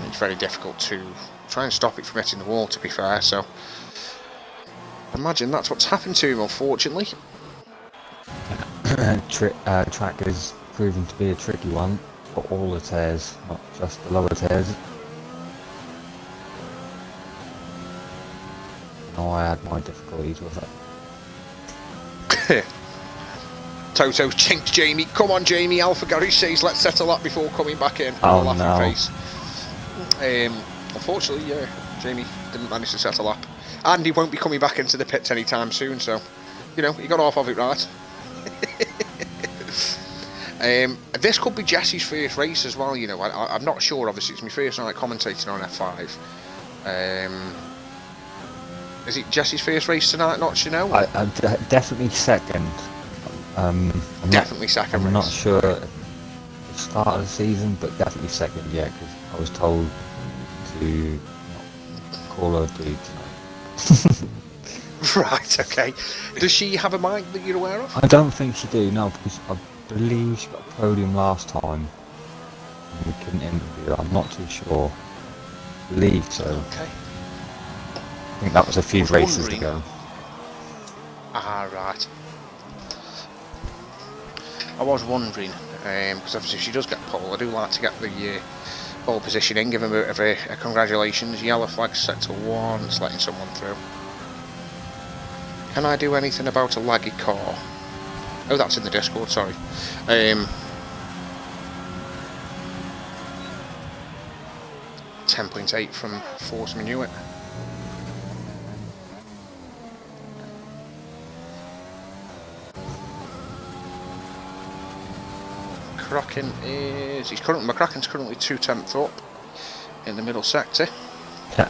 It's very difficult to try and stop it from hitting the wall, to be fair, so I imagine that's what's happened to him, unfortunately. Track is proving to be a tricky one for all the tears, not just the lower tears. No, I had my difficulties with it. Toto chinked Jamie. Come on, Jamie. Alpha Gary says let's settle that before coming back in. Oh, Laughing no. face. Unfortunately, yeah, Jamie didn't manage to settle up. And he won't be coming back into the pits anytime soon, so, you know, he got off of it right. This could be Jesse's first race as well, you know. I'm not sure, obviously, it's my first night commentating on F5. Is it Jesse's first race tonight? Not, you know. Definitely second. I'm Definitely second I'm race. not sure at the start of the season, but definitely second. Yeah, because I was told to not call her dude tonight. Right. Okay. Does she have a mic that you're aware of? I don't think she do. No, because I believe she got a podium last time. And we couldn't interview her. I'm not too sure. I believe so. Okay. I think that was a few was races wondering. ago. Ah, right. I was wondering, because obviously if she does get pole, I do like to get the pole position in, give him a bit of a congratulations. Yellow flag set to 1, it's letting someone through. Can I do anything about a laggy car? Oh, that's in the Discord, sorry. 10.8 from Force Minuit. McCracken's currently 2/10 up in the middle sector. Yeah,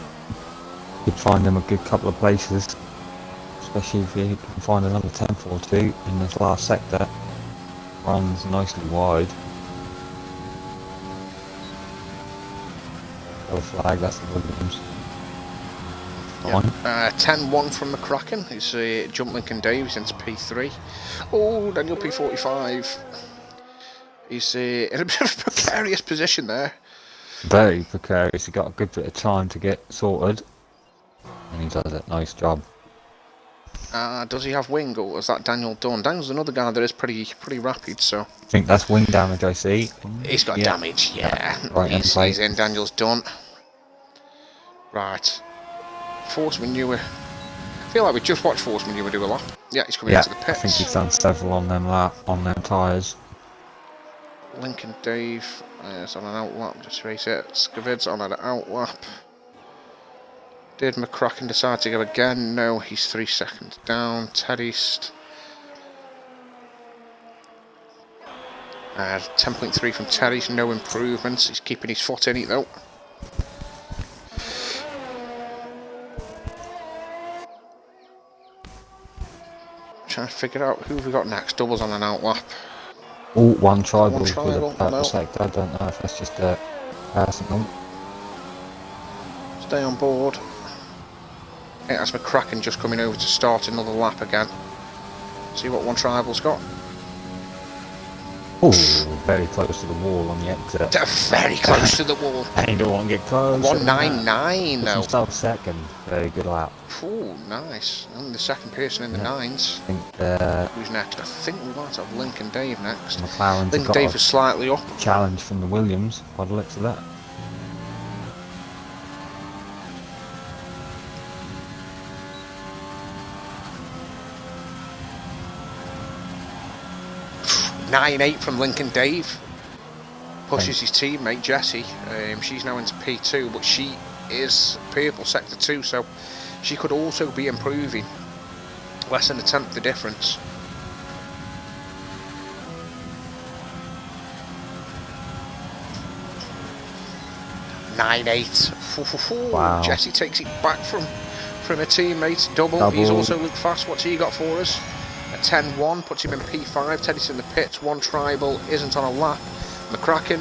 you'd find them a good couple of places, especially if you can find another 10th or 2 in this last sector. Runs nicely wide. Yellow flag, that's the Williams. Fine. 10-1 from McCracken. He's jumped Lincoln Davies into P3. Oh, Daniel P45. He's in a bit of a precarious position there. Very precarious. He got a good bit of time to get sorted, and he does a nice job. Does he have wing, or is that Daniel Dunn? Daniel's another guy that is pretty rapid, so... I think that's wing damage, I see. He's got damage, yeah. Right, he's in, Daniel's done. Right. Force Manure. I feel like we just watched Force Manure do a lap. Yeah, he's coming into the pits. I think he's done several on them tyres. Lincoln Dave is on an outlap, just race it. Scavid's on an outlap. Did McCracken decide to go again? No, he's 3 seconds down. Teddy's 10.3 from Teddy's, no improvements. He's keeping his foot in it though. Trying to figure out who we got next. Doubles on an outlap. Oh, one tribal with tribal, a purple no. sector. I don't know if that's just a personal. Stay on board. I think that's McCracken just coming over to start another lap again. See what one tribal's got. Oh, very close to the wall on the exit. Very close to the wall. And you don't want to get close. 199 though. Himself second. Very good lap. Oh, nice. And the second person in the nines. I think Who's next? I think we might have Lincoln Dave next. McLaren's Lincoln got Dave a is slightly up. challenge from the Williams by the looks of that. Nine 8 from Lincoln Dave. Pushes his teammate Jessie. She's now into P2, but she is purple sector 2, so she could also be improving. Less than a tenth the difference. Nine 8. Wow. Jessie takes it back from her teammate. Double. He's also looked fast. What's he got for us? A 10-1 puts him in P5. Teddy's in the pits. One tribal isn't on a lap. McCracken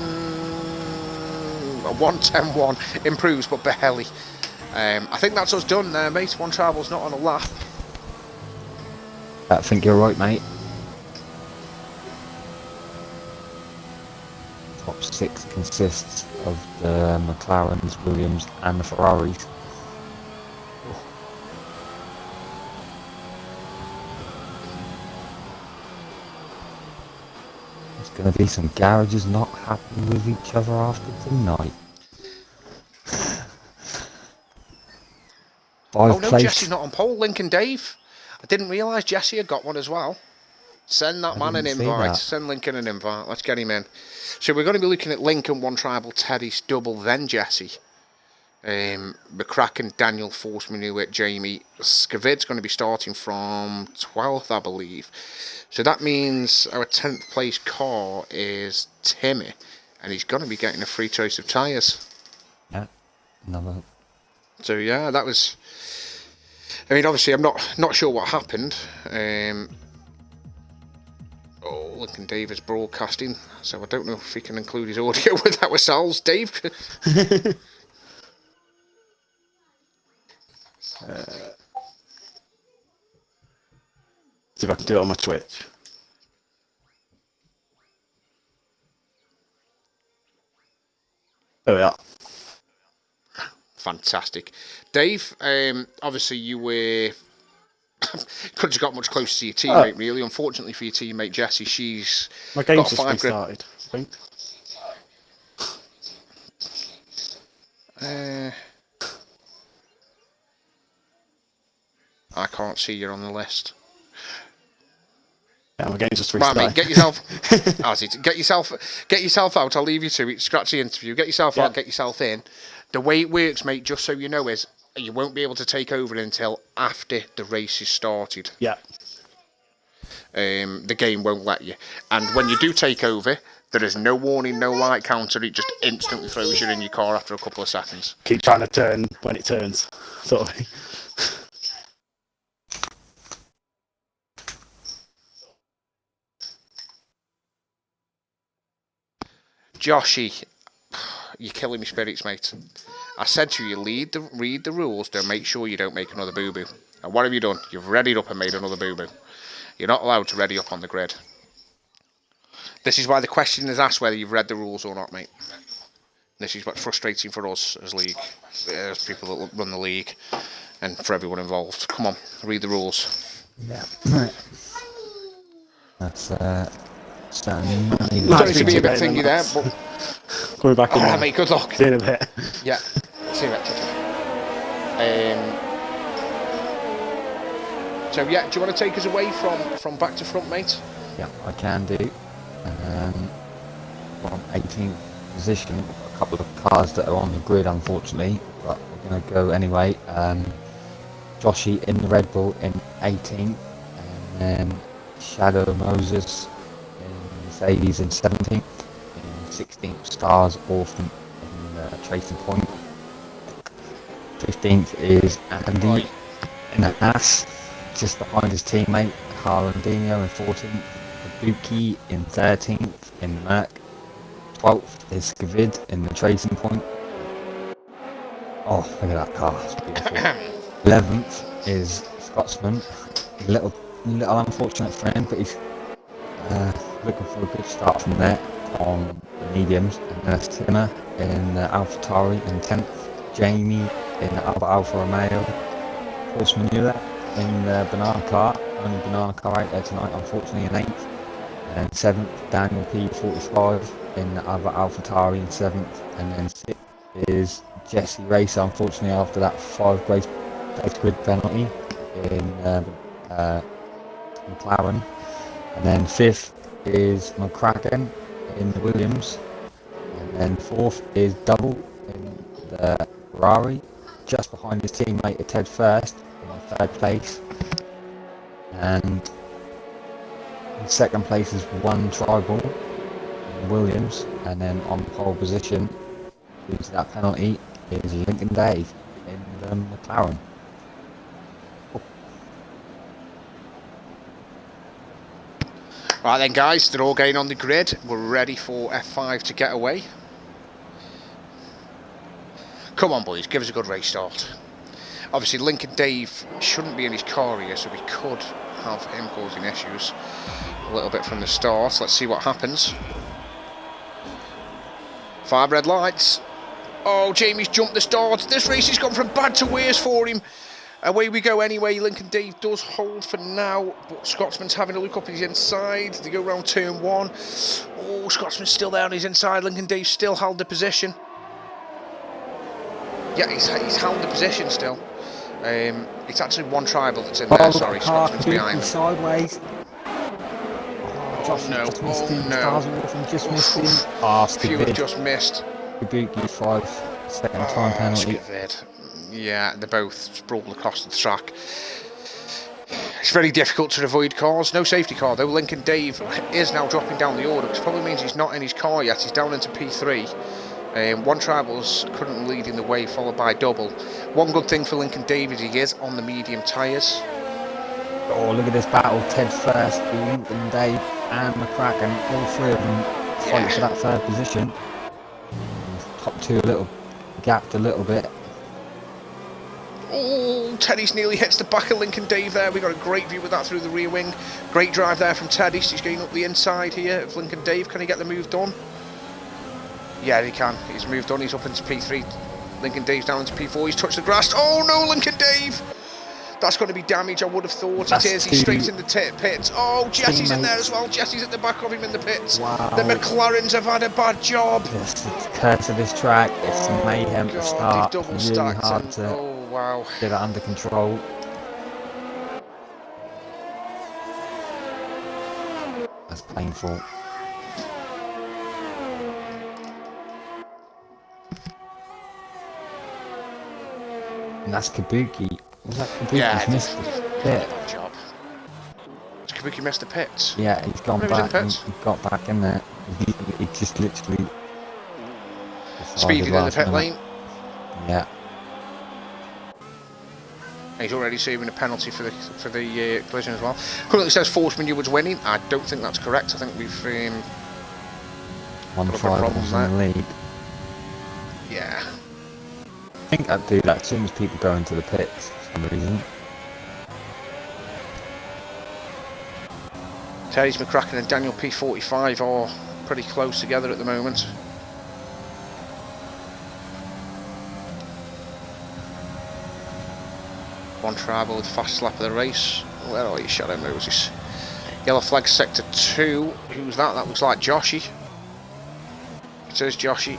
a 1-10-1 improves, but barely. I think that's us done there, mate. One tribal's not on a lap. I think you're right, mate. Top 6 consists of the McLarens, Williams, and the Ferraris. There's going to be some garages not happy with each other after tonight. Oh no, Jesse's not on pole. Lincoln Dave. I didn't realise Jesse had got one as well. Send that man an invite. Send Lincoln an invite. Let's get him in. So we're going to be looking at Lincoln, one tribal, Teddy's double, then Jesse. McCracken, Daniel, Force Minuit, Jamie. Scavid's going to be starting from 12th, I believe. So that means our 10th place car is Timmy, and he's going to be getting a free choice of tyres. Yeah, another. So yeah, that was I mean, obviously, I'm not sure what happened. Lincoln Dave is broadcasting, so I don't know if he can include his audio with ourselves. Dave? See if I can do it on my Twitch. There we are. Fantastic. Dave, obviously you were... couldn't have got much closer to your teammate, really. Unfortunately for your teammate, Jessie, she's My game's got a just 5 grid. restarted, I think. I can't see you on the list. Yeah, my game's just Right, restarted. mate, get yourself... get yourself out. I'll leave you to it. Scratch the interview. Get yourself out, get yourself in. The way it works, mate, just so you know, is you won't be able to take over until after the race is started. Yeah. The game won't let you. And when you do take over, there is no warning, no light counter. It just instantly throws you in your car after a couple of seconds. Keep trying to turn when it turns, sort of thing. Joshy, you're killing me spirits, mate. I said to you, read the rules, don't make sure you don't make another boo-boo. And what have you done? You've readied up and made another boo-boo. You're not allowed to ready up on the grid. This is why the question is asked whether you've read the rules or not, mate. This is what's frustrating for us as league, as people that run the league, and for everyone involved. Come on, read the rules. Yeah. That's certainly not easy. Sorry to be a bit thingy there, but... Going back in Oh, there. mate, good luck. See you in a bit. Yeah, see you later. So yeah, do you want to take us away from back to front, mate? Yeah, I can do. From 18th position, a couple of cars that are on the grid, unfortunately, but we're going to go anyway. Joshy in the Red Bull in 18th, and then Shadow Moses in Mercedes in 17th, in 16th Stars Orphan in Tracing Point. 15th is Andy in a Haas, just behind his teammate Carl Andino in 14th. Ibuki in 13th in Merc. 12th is Skavid in the Tracing Point. Oh, look at that car, it's beautiful. 11th is Scotsman. Little unfortunate for him, but he's looking for a good start from there on the mediums. And there's Timmer in AlphaTauri in 10th. Jamie in Alfa Romeo. Horse Manure in the Banana car. Only Banana car out there tonight, unfortunately, in 8th. And 7th, Daniel P45 in the other AlphaTauri in 7th. And then 6th is Jesse Racer, unfortunately, after that 5 race grid penalty in McLaren. And then 5th is McCracken in the Williams. And then 4th is Double in the Ferrari, just behind his teammate Ted First in 3rd place. And in 2nd place is One Tribal in Williams. And then on pole position, due to that penalty, is Lincoln Dave in the McLaren. Right then, guys, they're all getting on the grid. We're ready for F5 to get away. Come on, boys, give us a good race start. Obviously, Lincoln Dave shouldn't be in his car here, so we could have him causing issues a little bit from the start. Let's see what happens. 5 red lights. Oh, Jamie's jumped the start. This race has gone from bad to worse for him. Away we go anyway. Lincoln Dave does hold for now, but Scotsman's having a look up his inside. They go round turn 1. Oh, Scotsman's still there on his inside. Lincoln Dave still held the position. Yeah, he's held the position still. It's actually One Tribal that's in there. Sorry, Scotsman's behind him. Sideways. Oh no, oh no. Just missed him. Ah, Few have just missed. Ibuki 5 second time penalty. Skavid. Yeah, they both sprawl across the track. It's very difficult to avoid cars. No safety car though. Lincoln Dave is now dropping down the order, which probably means he's not in his car yet. He's down into P3. One Tribal's currently leading the way, followed by Double. One good thing for Lincoln David, he is on the medium tyres. Oh, look at this battle. Ted first, Lincoln, Dave and McCracken, all three of them fighting for that third position. Top two gapped a little bit. Oh, Teddy's nearly hits the back of Lincoln Dave there. We got a great view of that through the rear wing. Great drive there from Teddy. He's going up the inside here of Lincoln Dave. Can he get the move done? Yeah, he can. He's moved on. He's up into P3. Lincoln Dave's down into P4. He's touched the grass. Oh no, Lincoln Dave! That's going to be damage, I would have thought. It is. He's straight in the pits. Oh, Jesse's in there as well. Jesse's at the back of him in the pits. Wow. The McLarens have had a bad job. Yes, it's the curse of this track. It's mayhem to start. Double Really stacked hard to wow. get it under control. That's painful. And that's Kabuki. Was that Kabuki's Yeah, missed the pit? good job. Has Kabuki missed the pits? Yeah, he's gone Maybe he's in back. pits. He got back in there. He just literally Speeding in the pit lane. Yeah. He's already serving a penalty for the collision as well. Currently says Forceman Ewards winning. I don't think that's correct. I think we've One got a problem Tribal's in the lead. yeah. I think I'd do that as soon as people go into the pits for some reason. Terry's McCracken and Daniel P45 are pretty close together at the moment. One Tribal with fast lap of the race. Where are you, Shadow Moses? Yellow flag sector 2. Who's that? That looks like Joshy. It is Joshy.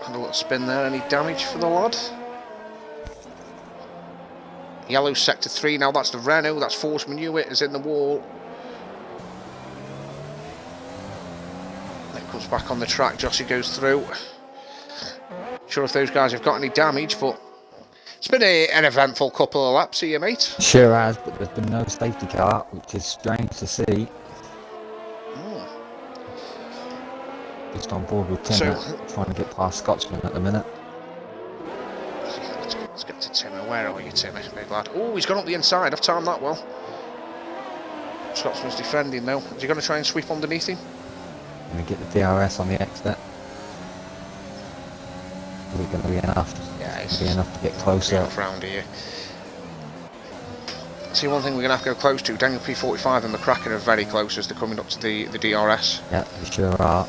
Had a little spin there. Any damage for the lad? Yellow sector 3. Now that's the Renault. That's Forceman Hewitt is in the wall. Then comes back on the track. Joshy goes through. Sure if those guys have got any damage, but it's been an eventful couple of laps here, mate. Sure has, but there's been no safety car, which is strange to see. Just on board with Tim, trying to get past Scotsman at the minute. Let's get to Timmer. Where are you, Timmer, big lad? Oh, he's gone up the inside. I've timed that well. Scotsman's defending though. Is he going to try and sweep underneath him? Going to get the DRS on the exit. Is it going to be enough? Yeah, it's be enough to get closer. Enough round here. See, one thing we're going to have to go close to. Daniel P45 and McCracken are very close as they're coming up to the DRS. Yeah, they sure are.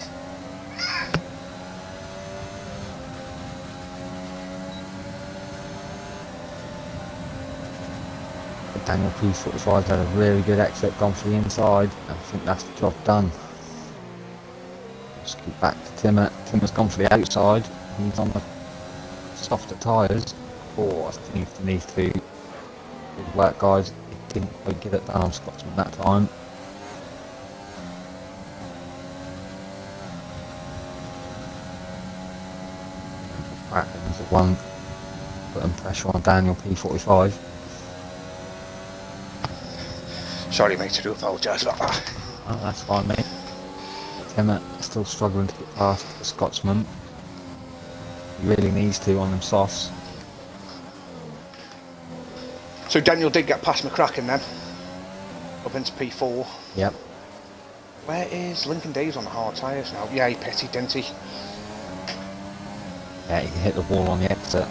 Daniel P45 had a really good exit, gone for the inside. I think that's the job done. Let's get back to Timmer. Timmer's gone for the outside. He's on the softer tyres. Oh, I think he needs to. Good work, guys. He didn't quite get it down on Scotsman that time. Cracken's the one putting pressure on Daniel P45. Sorry, mate, I do apologise about that. Oh, that's fine, mate. Timmer still struggling to get past the Scotsman. He really needs to on them softs. So Daniel did get past McCracken then. Up into P4. Yep. Where is Lincoln Dave's on the hard tyres now? Yeah, he pitted, didn't he? Yeah, he hit the wall on the exit.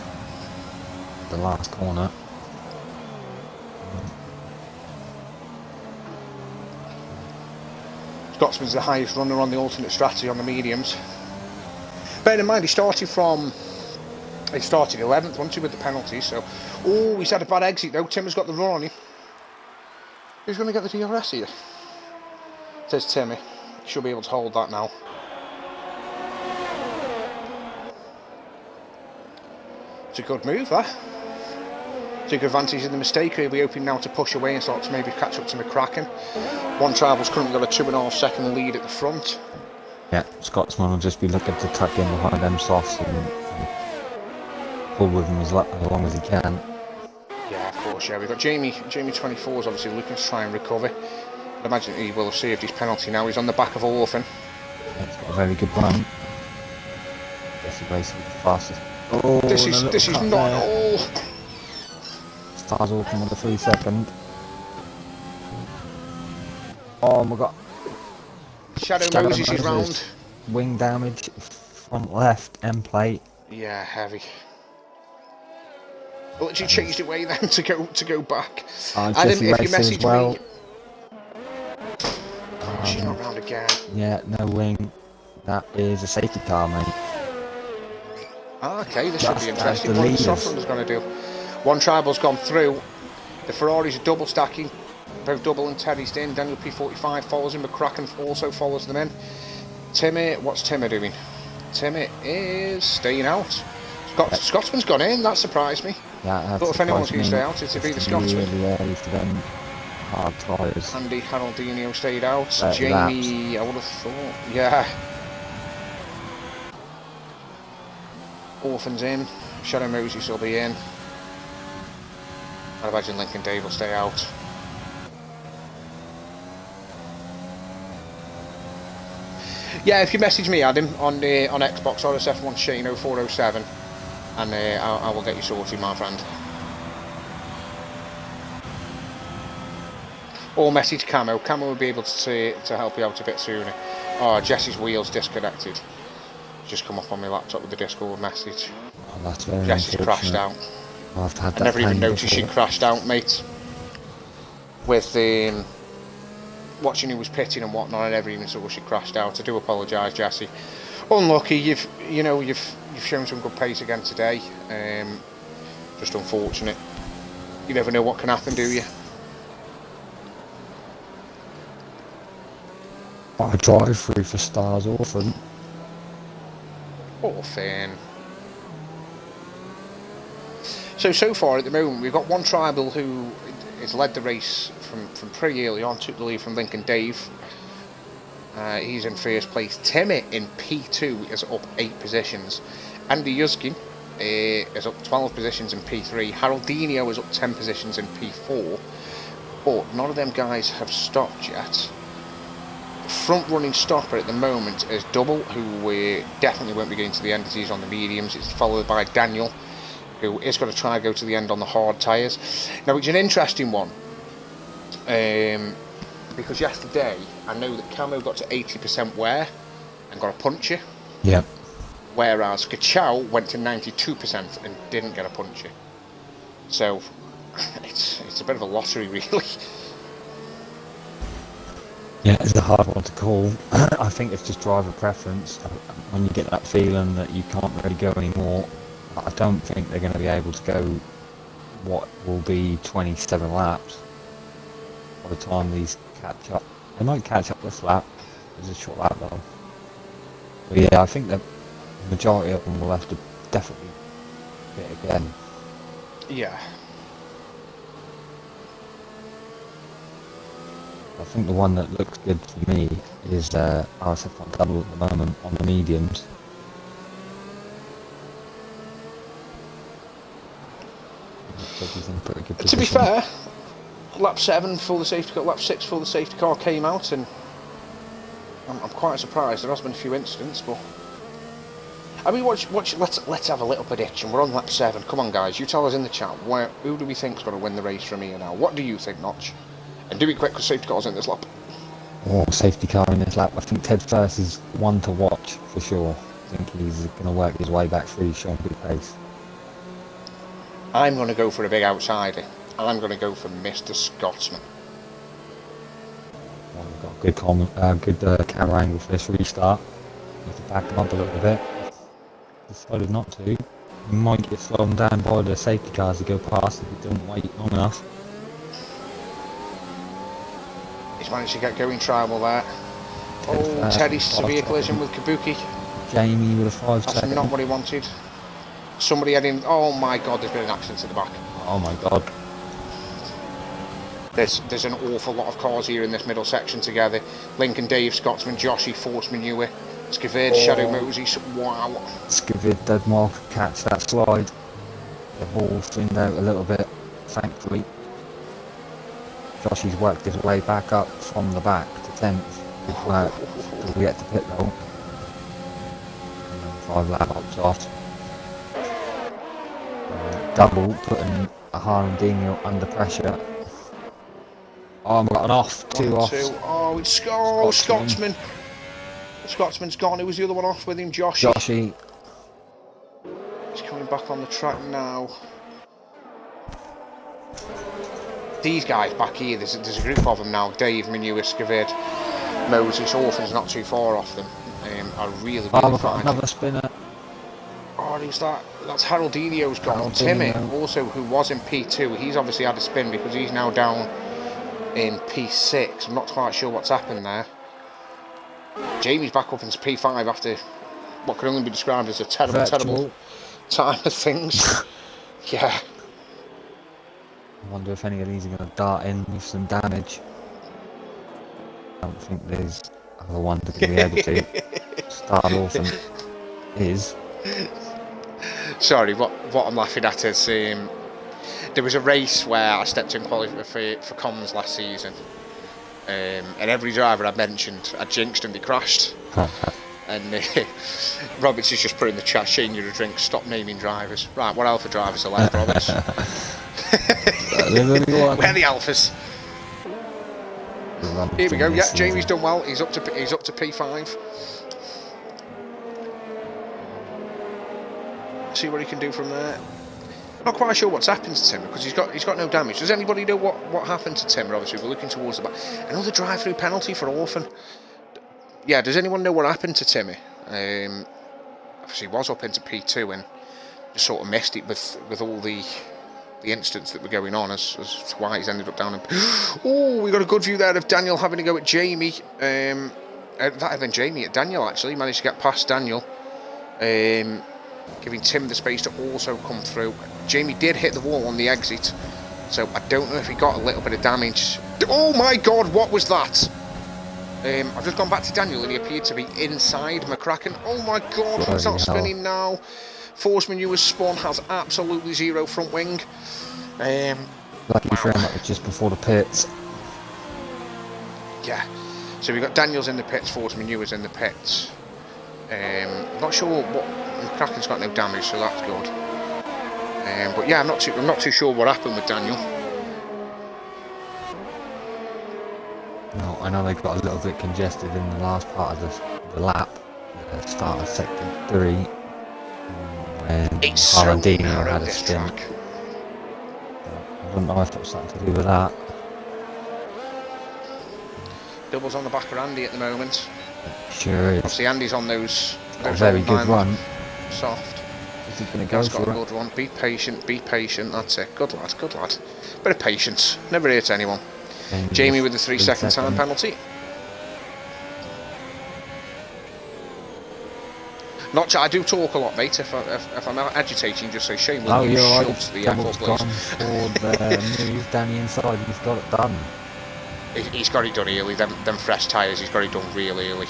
The last corner. Scotsman's the highest runner on the alternate strategy on the mediums. Bear in mind, he started 11th, wasn't he, with the penalties, so... Oh, he's had a bad exit though. Timmer's got the run on him. Who's going to get the DRS here? Says Timmy. Should be able to hold that now. It's a good move, that. Took advantage of the mistake. He'll be hoping now to push away and start to maybe catch up to McCracken. One Tribal's currently got a 2.5 second lead at the front. Yeah, Scotsman will just be looking to tuck in behind them softs and pull with him as long as he can. Yeah, of course, yeah. We've got Jamie 24 is obviously looking to try and recover. I imagine he will have saved his penalty now. He's on the back of Orphan. Yeah, he's got a very good run. Jesse racing with the fastest. Oh, This and a is little this is cut not. there. Oh, Stars Auckland with a 3 second. Oh my god. Shadow Shadow Moses is round. Wing damage, front left, end plate. Yeah, heavy. I literally chased away then to go back. Adam, Jesse if you racing message as well. me, she's not round again. Yeah, no wing. That is a safety car, mate. Okay, this should be Just interesting. as the What the leaders. soft one's going to do. One tribal's gone through. The Ferraris are double stacking. Both double and Teddy's in. Daniel P45 follows him. McCracken also follows them in. Timmy, what's Timmy doing? Timmy is staying out. Scotsman's gone in. That surprised me. Yeah, Thought if anyone's going to stay out, it'd be the Scotsman. Really early for them hard tyres. Andy Haroldinho stayed out. Laps. Jamie, I would have thought. Yeah. Orphan's in. Shadow Moses will be in. I'd imagine Lincoln Dave will stay out. Yeah, if you message me, Adam, on Xbox RSF1 Shane 0407, and I will get you sorted, my friend. Or message Camo. Camo will be able to help you out a bit sooner. Oh, Jesse's wheel's disconnected. Just come up on my laptop with the Discord message. Oh, that's very Jesse's crashed out. I've had that I never even pain noticed she before. crashed out, mate. With watching who was pitting and whatnot, I never even saw she crashed out. I do apologise, Jesse. Unlucky. You've shown some good pace again today. Just unfortunate. You never know what can happen, do you? I drive through for Stars Orphan. Orphan. So far at the moment, we've got one tribal who has led the race from pretty early on, took the lead from Lincoln Dave. He's in first place. Timmy in P2 is up 8 positions. Andy Yuzkin is up 12 positions in P3. Haroldinho is up 10 positions in P4. But none of them guys have stopped yet. Front running stopper at the moment is Double, who definitely won't be getting to the end as he's on the mediums. It's followed by Daniel, who is going to try to go to the end on the hard tyres. Now, it's an interesting one, because yesterday I know that Camo got to 80% wear and got a puncture. Yep. Whereas Kachow went to 92% and didn't get a puncture. So it's a bit of a lottery, really. Yeah, it's a hard one to call. I think it's just driver preference. When you get that feeling that you can't really go anymore, I don't think they're going to be able to go what will be 27 laps by the time these catch up. They might catch up this lap. It's a short lap though. But yeah, I think the majority of them will have to definitely hit again. Yeah. I think the one that looks good for me is RSF1 double at the moment on the mediums. He's in pretty good To be position. fair, lap 7 for the safety car, lap 6 for the safety car came out, and I'm quite surprised. There has been a few incidents, but I mean, let's have a little prediction. We're on lap 7. Come on, guys, you tell us in the chat who do we think's going to win the race from here now? What do you think, Notch? And do it quick because safety car's in this lap. Oh, safety car in this lap. I think Ted First is one to watch for sure. I think he's going to work his way back through, showing good pace. I'm going to go for a big outsider, and I'm going to go for Mr. Scotsman. Well, we've got good camera angle for this restart. Need to back him up a little bit. Decided not to. He might get slowed down by the safety cars to go past if he doesn't wait long enough. He's managed to get going tribal there. Oh, Teddy's severe collision with Kabuki. Jamie with a 5 That's second. not what he wanted. Somebody heading. Oh my God! There's been an accident at the back. Oh my God. There's an awful lot of cars here in this middle section together. Lincoln Dave, Scotsman, Joshy, Forceman, Ewer, Skivid, Shadow Moses. Wow. Skivid Deadmore could catch that slide. They've all thinned out a little bit, thankfully. Joshy's worked his way back up from the back to 10th. Good work. Till we get to pit though. 5 laps off. Double putting Harlandino under pressure. Oh, I'm got an off, 2 off. Oh, it's Scotsman. The Scotsman's gone. Who was the other one off with him? Joshy. He's coming back on the track now. These guys back here, there's a group of them now. Dave, Manewis, Gavid, Moses, Orphan's not too far off them. I really I've got find another spinner. Oh, who's that? That's Haroldinho's gone. Timmy, also, who was in P2, he's obviously had a spin because he's now down in P6. I'm not quite sure what's happened there. Jamie's back up into P5 after what can only be described as a terrible time of things. Yeah. I wonder if any of these are going to dart in with some damage. I don't think there's other one to be able to start off and is. Sorry, what I'm laughing at is there was a race where I stepped in qualify for comms last season, and every driver I mentioned, I jinxed and they crashed. And Roberts is just put in the chat, Shane, you're a drink, stop naming drivers. Right, what alpha drivers are left, Roberts? Where are the alphas? Here we go. Yeah, Jamie's done well. He's up to P5. See what he can do from there. Not quite sure what's happened to Timmer because he's got no damage. Does anybody know what happened to Timmer? Obviously, we're looking towards the back. Another drive-through penalty for Orphan. Yeah, does anyone know what happened to Timmy? Obviously, he was up into P2 and just sort of missed it with all the incidents that were going on as to why he's ended up down in... Oh, we got a good view there of Daniel having to go at Jamie. That had been Jamie at Daniel, actually. Managed to get past Daniel. Giving Tim the space to also come through. Jamie did hit the wall on the exit, so I don't know if he got a little bit of damage. Oh my god, what was that? I've just gone back to Daniel and he appeared to be inside McCracken. Oh my god, who's that spinning now? Force Manure's spawn has absolutely zero front wing. Lucky for him, that was just before the pits. Yeah, so we've got Daniel's in the pits, Force Manure's in the pits. Not sure what... McCracken's got no damage, so that's good. But yeah, I'm not too sure what happened with Daniel. No, I know they got a little bit congested in the last part of the lap. Start of sector 3. When Harlandino had a spin. I don't know if it was something to do with that. Doubles on the back of Andy at the moment. Sure is. Obviously, Andy's on those a very good run. Soft. Is he going to go He's for got a good one. Be patient, that's it. Good lad, good lad. Bit of patience. Never hurts anyone. Jamie with the 3-second time penalty. Not. I do talk a lot, mate. If I'm agitating, just say Shane. Oh, you're right. The F1, please. Move down the inside. He's got it done. He's got it done early. Them fresh tyres. He's got it done real early.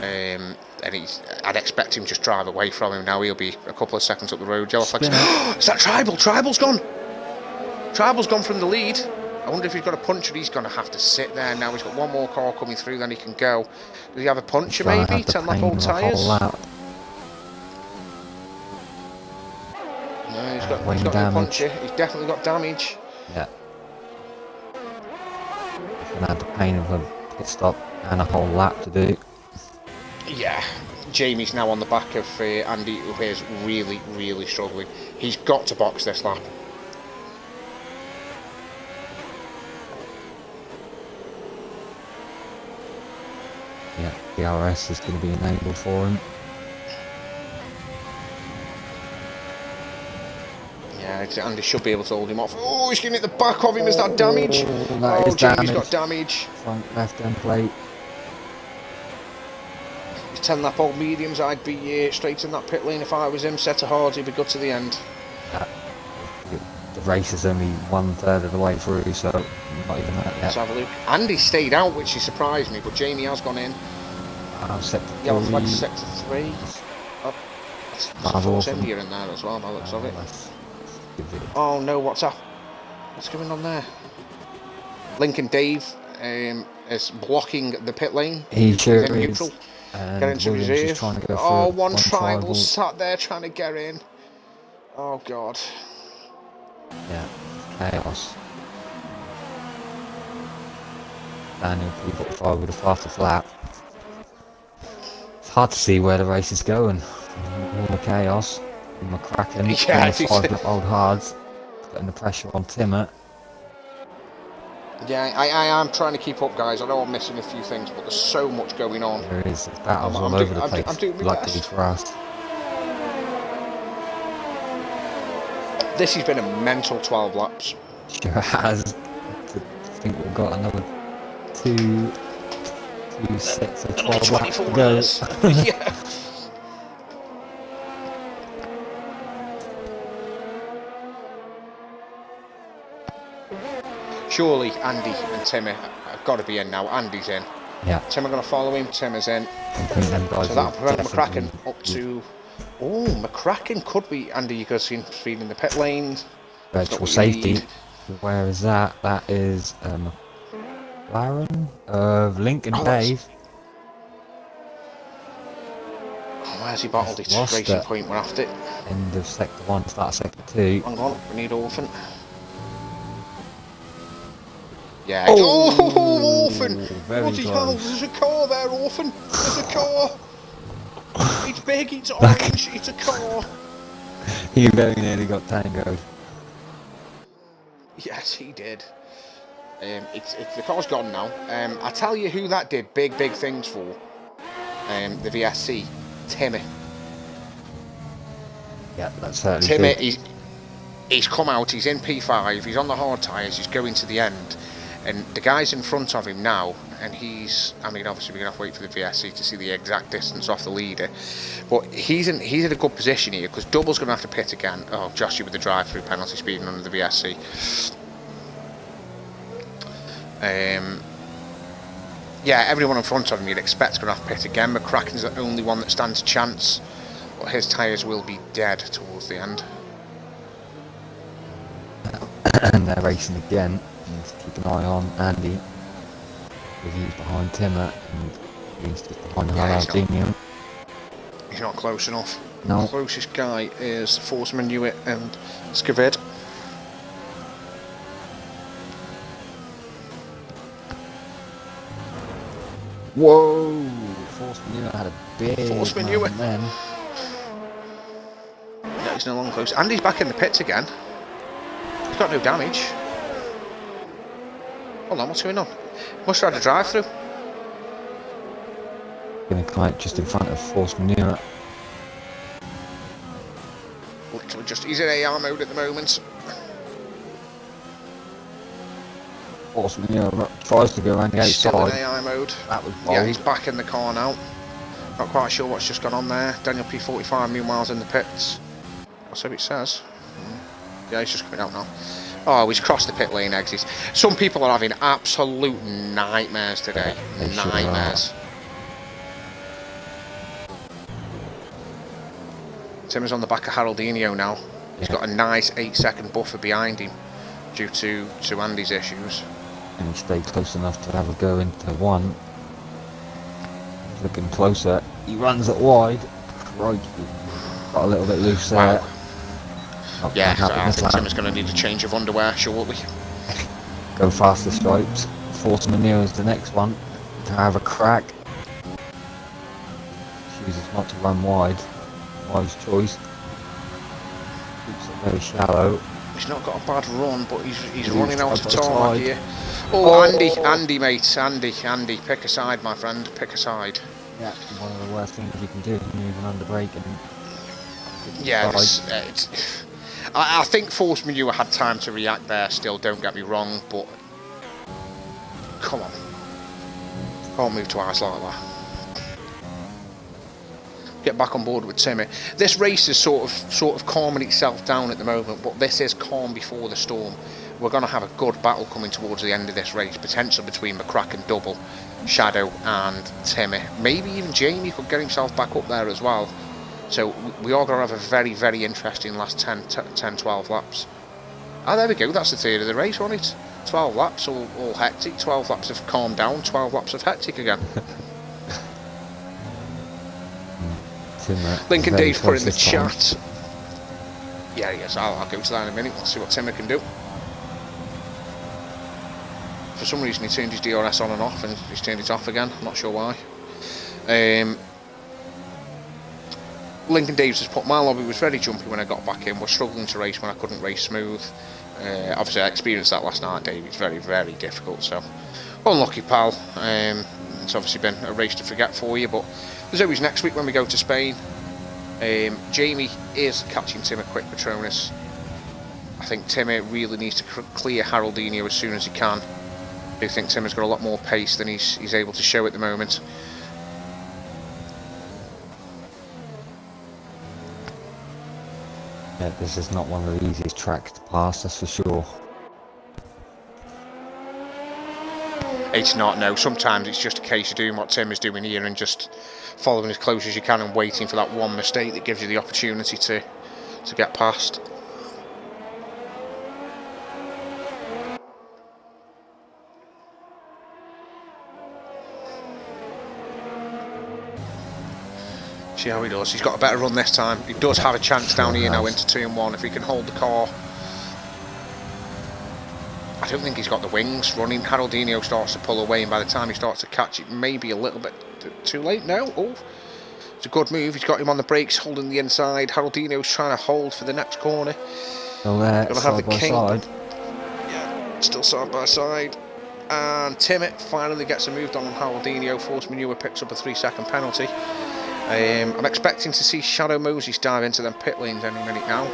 And I'd expect him to just drive away from him now. He'll be a couple of seconds up the road. Yellow flags. Is that Tribal? Tribal's gone. Tribal's gone from the lead. I wonder if he's got a puncher. He's going to have to sit there now. He's got one more car coming through, then he can go. Does he have a puncher maybe? Turn lap all tyres? No, he's got no puncher. He's definitely got damage. Yeah. He's going to have the pain of a pit stop and a whole lap to do. Yeah, Jamie's now on the back of Andy, who is really, really struggling. He's got to box this lap. Yeah, the RS is going to be enabled for him. Yeah, Andy should be able to hold him off. Oh, he's getting at the back of him. Is that damage? That Jamie's got damage. Front left end plate. 10 lap old mediums, I'd be straight in that pit lane if I was him. Set a hard, he'd be good to the end. The race is only 1/3 of the way through, so not even that yet. Let's have a look. Andy stayed out, which has surprised me, but Jamie has gone in. Sector 3. Yellow flag sector 3. That's Force India in there as well, by the looks of it. Oh no, what's up? What's going on there? Lincoln Dave is blocking the pit lane. He sure is. And Get into Williams reserve. just trying to go for Oh, one tribal. tribal sat there trying to get in. Oh, God. Yeah, chaos. Daniel P45 with a faster flat. It's hard to see where the race is going. All the chaos. McCracken Yeah, on the it is. 5 lap old hards. Putting the pressure on Timmer. Yeah, I am trying to keep up, guys. I know I'm missing a few things, but there's so much going on. There is battles I'm all over the I'm place. doing my Luckily best. for us. This has been a mental 12 laps. Sure has. I think we've got another two sets of 12 laps 24 to go. minutes. Yeah. Surely Andy and Timmy have got to be in now. Andy's in. Yeah. Timmer going to follow him. Timmer's in. I think them guys So that'll prevent definitely- McCracken up to... Oh, McCracken could be Andy Gussin feeding the pit lanes. Virtual safety. Where is that? That is McLaren of Lincoln Dave. Oh, where's he bottled it? Lost Racing it. Point, we're after it. End of sector 1, start of sector 2. Hang on, we need Orphan. Yeah. Oh, Orphan! very Bloody hell, close. there's a car there, Orphan! There's a car! It's big, it's orange, it's a car! He very nearly got tangoed. Yes, he did. It's the car's gone now. I tell you who that did big things for. The VSC, Timmy. Yeah, that's certainly Timmy, he's come out. He's in P5. He's on the hard tyres. He's going to the end, and the guy's in front of him now. And he's, I mean, obviously we're gonna have to wait for the VSC to see the exact distance off the leader. But he's in a good position here because Double's gonna have to pit again. Oh, Joshy with the drive-through penalty speeding under the VSC. Yeah, everyone in front of him you'd expect is going to have to pit again. McCracken's the only one that stands a chance, but his tyres will be dead towards the end. And they're racing again. Just keep an eye on Andy. He's behind Timmer and he's just behind Jalaldinium. He's not close enough. No. The closest guy is Forsman Hewitt and Skavid. Whoa! Forsman Hewitt had a big Forsman man Hewitt. then. Yeah, he's no longer close. Andy's back in the pits again. He's got no damage. Hold on, what's going on? Must have had a drive-through. Gonna come out just in front of Forsman Hewitt. Literally just, he's in AR mode at the moment. Forsman Hewitt tries to go around the He's still in outside. AI mode. That was bold. Yeah, he's back in the car now. Not quite sure what's just gone on there. Daniel P45 meanwhile's in the pits. Or so it says. Yeah, he's just coming out now. Oh, he's crossed the pit lane exits. Some people are having absolute nightmares today. Yeah, they sure Nightmares. Timmer's on the back of Haroldinho now. He's got a nice 8-second buffer behind him due to Andy's issues. And he stayed close enough to have a go into one. He's looking closer. He runs it wide. Right. Got a little bit loose there. Wow. Not Yeah, gonna so I happen think this Timmer's lap. going to need a change of underwear shortly. Go faster stripes. Forsman Hewitt is the next one to have a crack. Chooses not to run wide. Wise choice. Keeps it very shallow. He's not got a bad run, but he's He's running out of up the tarmac side. here. Oh, Andy, mate, Andy, pick a side, my friend, pick a side. Yeah, one of the worst things you can do is moving under brake and Yeah, side. I think Forsman Hewitt had time to react there still, don't get me wrong, but come on. Can't move twice like that. Get back on board with Timmy. This race is sort of calming itself down at the moment, but this is calm before the storm. We're going to have a good battle coming towards the end of this race, potentially between McCracken, Double, Shadow and Timmy. Maybe even Jamie could get himself back up there as well. So we are going to have a very, very interesting last 10-12 laps. Ah, there we go, that's the third of the race, wasn't it? 12 laps, all hectic, 12 laps of calm down, 12 laps of hectic again. Timmer. Lincoln Very Dave's put in the close this time. chat. Yeah, yes, I'll go to that in a minute. We'll see what Timmer can do. For some reason, he turned his DRS on and off, and he's turned it off again. I'm not sure why. Lincoln Daves has put, my lobby was very jumpy when I got back in. Was struggling to race when I couldn't race smooth. Obviously, I experienced that last night, Dave. It's very, very difficult. So, unlucky, pal. It's obviously been a race to forget for you, but there's always next week when we go to Spain. Jamie is catching Timmer quick, Patronus. I think Timmer really needs to clear Haroldinho as soon as he can. I do think Timmer's got a lot more pace than he's able to show at the moment. Yeah, this is not one of the easiest tracks to pass, that's for sure. It's not, no. Sometimes it's just a case of doing what Tim is doing here and just following as close as you can and waiting for that one mistake that gives you the opportunity to get past. See how he does. He's got a better run this time. He does have a chance down here now into turn 1 if he can hold the car. I don't think he's got the wings running. Haroldinho starts to pull away, and by the time he starts to catch it, maybe a little bit too late now. Oh, it's a good move. He's got him on the brakes, holding the inside. Haroldinho's trying to hold for the next corner. So there, Gonna have side the by king. side. Yeah, still side by side. And Timmett finally gets a move on Haroldinho. Force manure picks up a 3-second penalty. I'm expecting to see Shadow Moses dive into them pit lanes any minute now.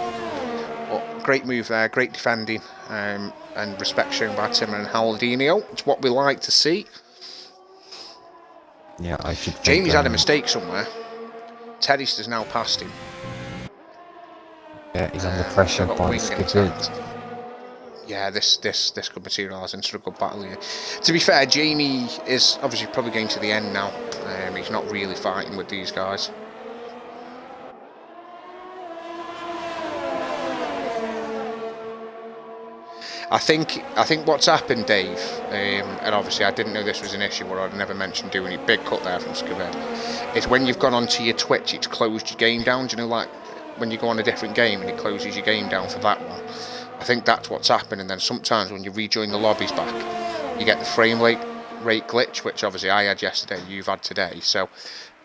But great move there, great defending, and respect shown by Timmer and Haroldinho. It's what we like to see. Yeah, I should think, Jamie's had a mistake somewhere. Teddy's has now passed him. Yeah, he's under pressure Got by the wing skipper. intact. Yeah, this could materialise into a good battle here. To be fair, Jamie is obviously probably getting to the end now. He's not really fighting with these guys. I think what's happened, Dave, and obviously I didn't know this was an issue, or I'd never mentioned doing it. Big cut there from Skaved. Is when you've gone onto your Twitch, it's closed your game down. Do you know, like when you go on a different game and it closes your game down for that one? I think that's what's happened. And then sometimes when you rejoin the lobbies back, you get the frame rate glitch, which obviously I had yesterday, you've had today. So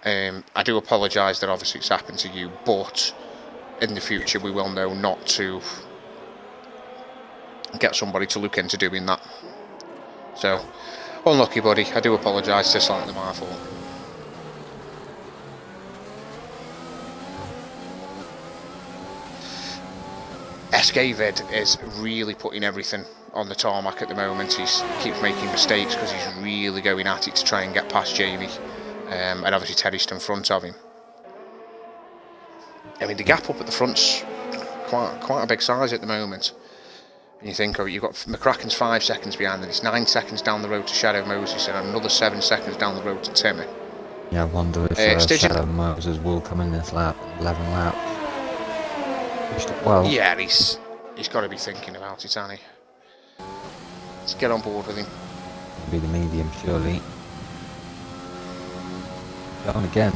I do apologise that obviously it's happened to you, but in the future we will know not to get somebody to look into doing that. So unlucky, buddy. I do apologise. It's slightly my fault. Escavid is really putting everything on the tarmac at the moment. He keeps making mistakes because he's really going at it to try and get past Jamie, and obviously Teddy's in front of him. I mean, the gap up at the front's quite a big size at the moment. And you think, oh, you've got McCracken's 5 seconds behind, and it's 9 seconds down the road to Shadow Moses, and another 7 seconds down the road to Timmy. Yeah, I wonder if Shadow Moses will come in this lap, 11 lap. Well, yeah, he's got to be thinking about it, hasn't he? Let's get on board with him. Be the medium, surely. Going again.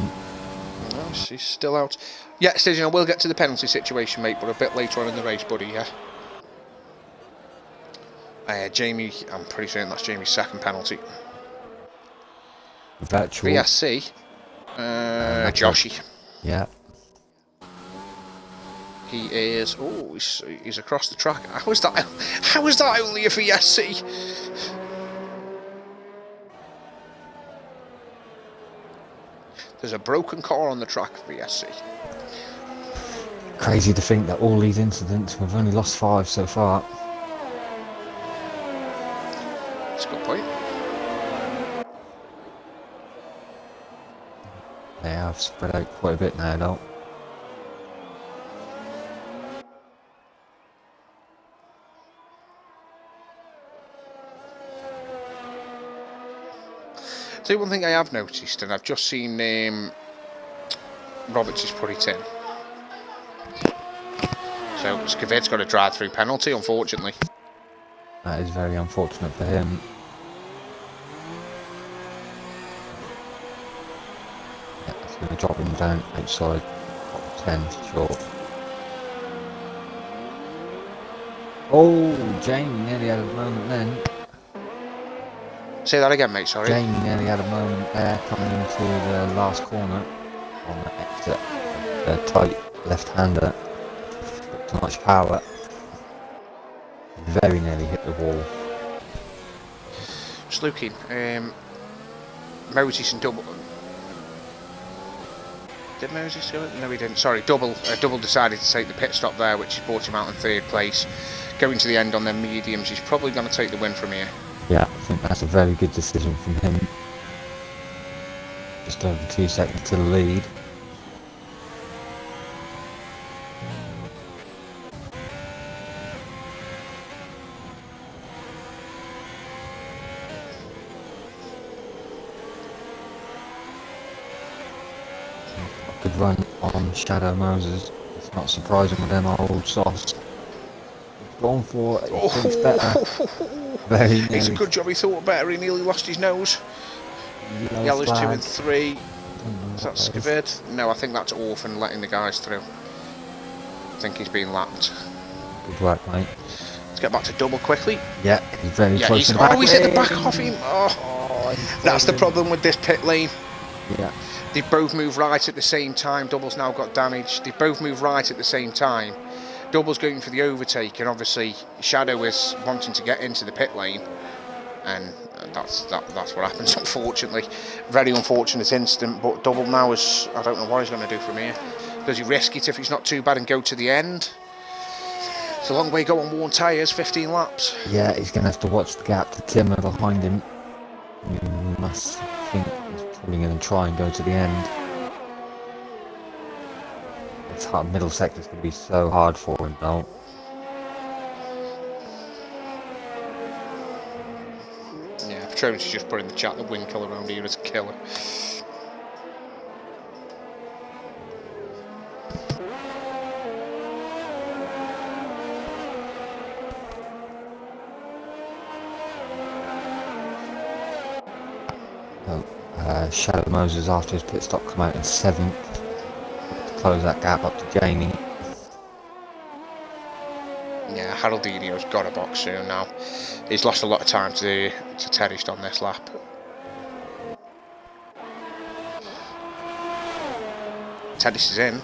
No, he's still out. Yeah, Stygian, we'll get to the penalty situation, mate, but a bit later on in the race, buddy, yeah? Jamie, I'm pretty certain that's Jamie's second penalty. Virtual. VSC. Joshy. Yeah. He is. Oh, he's across the track. How is that only a VSC? There's a broken car on the track for VSC. Crazy to think that all these incidents, we've only lost 5 so far. That's a good point. They have spread out quite a bit now, though. So one thing I have noticed, and I've just seen Roberts has put it in. So Skaved's got a drive-through penalty, unfortunately. That is very unfortunate for him. Yeah, it's going to dropping down outside top 10 for sure. Oh, Jamie nearly had a moment then. Say that again, mate, sorry. Jamie nearly had a moment there coming into the last corner on the exit. The tight left-hander. Got too much power. Very nearly hit the wall. Just looking. Moses and Double. Did Moses do it? No, he didn't. Sorry, Double decided to take the pit stop there, which brought him out in 3rd place. Going to the end on their mediums, he's probably going to take the win from here. Yeah, I think that's a very good decision from him. Just over 2 seconds to the lead. Good run on Shadow Moses. It's not surprising with them old sauce. Gone for it. He thinks better. Very nearly. It's a good job he thought better. He nearly lost his nose. Yellows 2 and 3. Is that Scavid? No, I think that's Orphan letting the guys through. I think he's being lapped. Good work, mate. Let's get back to Double quickly. Yeah, he's very close to the Oh, back. he's hit the back off him. Oh, that's the problem with this pit lane. Yeah. They both move right at the same time. Double's now got damage. They both move right at the same time. Double's going for the overtake, and obviously Shadow is wanting to get into the pit lane, and that's what happens. Unfortunately, very unfortunate incident. But Double now is, I don't know what he's going to do from here. Does he risk it if he's not too bad and go to the end? It's a long way go on worn tyres, 15 laps. Yeah, he's going to have to watch the gap to Timmer behind him. You must think he's probably going to try and go to the end. It's hard. Middle sector's going to be so hard for him now. Yeah, Patronus is just put in the chat the win colour around here is a killer. Shadow Moses, after his pit stop, come out in 7th to close that gap up to Jamie. Yeah, Haroldinho's got a box soon now. He's lost a lot of time to Terrist on this lap. Terrist is in.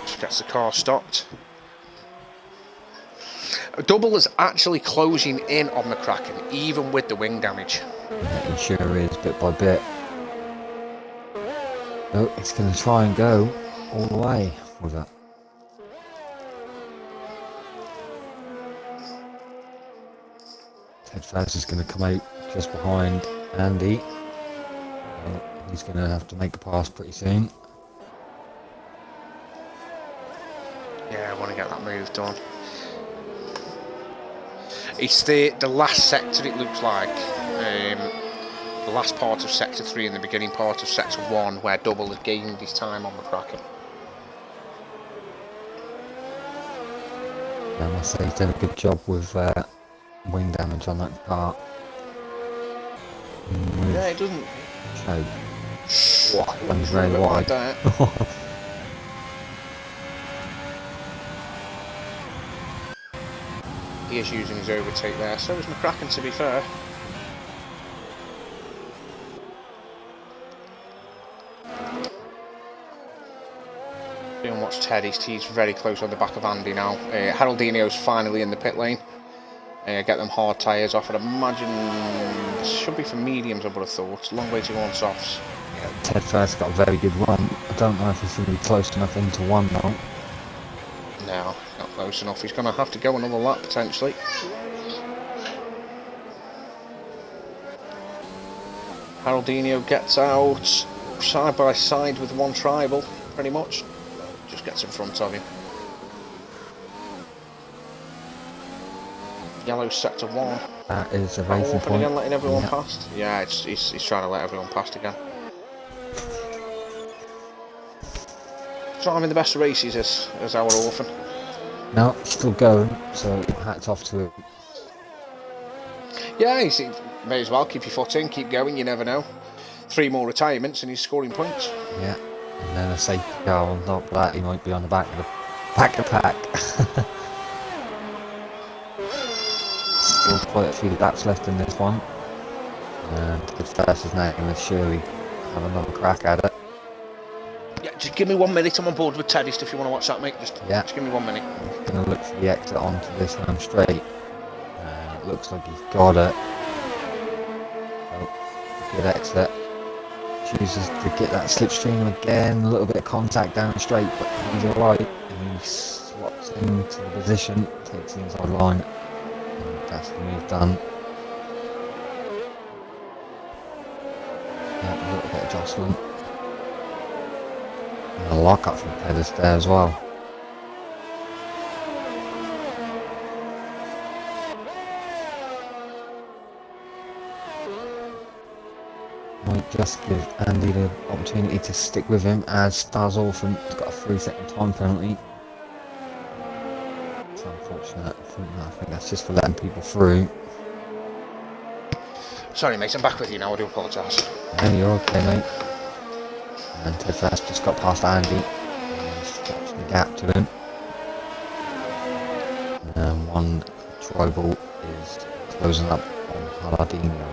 Just gets the car stopped. Double is actually closing in on the Kraken, even with the wing damage. Yeah, he sure is, bit by bit. Oh, it's going to try and go all the way with that. Ted Faz is going to come out just behind Andy. He's going to have to make a pass pretty soon. Yeah, I want to get that move done. It's the last sector, it looks like. The last part of Sector 3 and the beginning part of Sector 1, where Double has gained his time on the Kraken. Yeah, I must say he's done a good job with wing damage on that car. Yeah, it doesn't. So, runs very wide. He is using his overtake there, so is McCracken, to be fair. Go and watch Teddy. He's very close on the back of Andy now. Haroldinho's finally in the pit lane. Get them hard tyres off. I'd imagine this should be for mediums, I would have thought. Long way to go on softs. Yeah, Ted first got a very good run. I don't know if he's going to be close enough into one now. No, not close enough. He's going to have to go another lap potentially. Haroldinho gets out side by side with one tribal, pretty much. Just gets in front of him. Yellow sector 1. That is a racing Open point. again, letting everyone past. Yeah, he's trying to let everyone past again. He's not having the best races as our Orphan. No, still going, so hats off to him. Yeah, he may as well keep your foot in, keep going, you never know. 3 more retirements and he's scoring points. Yeah, and then a safety car on top of that. He might be on the back of the pack. Still quite a few laps left in this one. And the first is now going to surely have another crack at it. Yeah, just give me 1 minute. I'm on board with Teddy if you want to watch that, mate. Just give me 1 minute. He's going to look for the exit onto this home straight. It looks like he's got it. Oh, good exit. Chooses to get that slipstream again. A little bit of contact down straight, but he's alright. And he swaps into the position, takes the inside line. And that's the move done. Yeah, a little bit of jostling. And a lock up from Pettis there as well. Might just give Andy the opportunity to stick with him as Stars Orphan has got a 3-second time penalty. It's unfortunate. I think that's just for letting people through. Sorry, mate. I'm back with you now. I do apologise. Yeah, you're okay, mate. And Ted Fast just got past Andy and stops the gap to him. And one tribal is closing up on Paladino.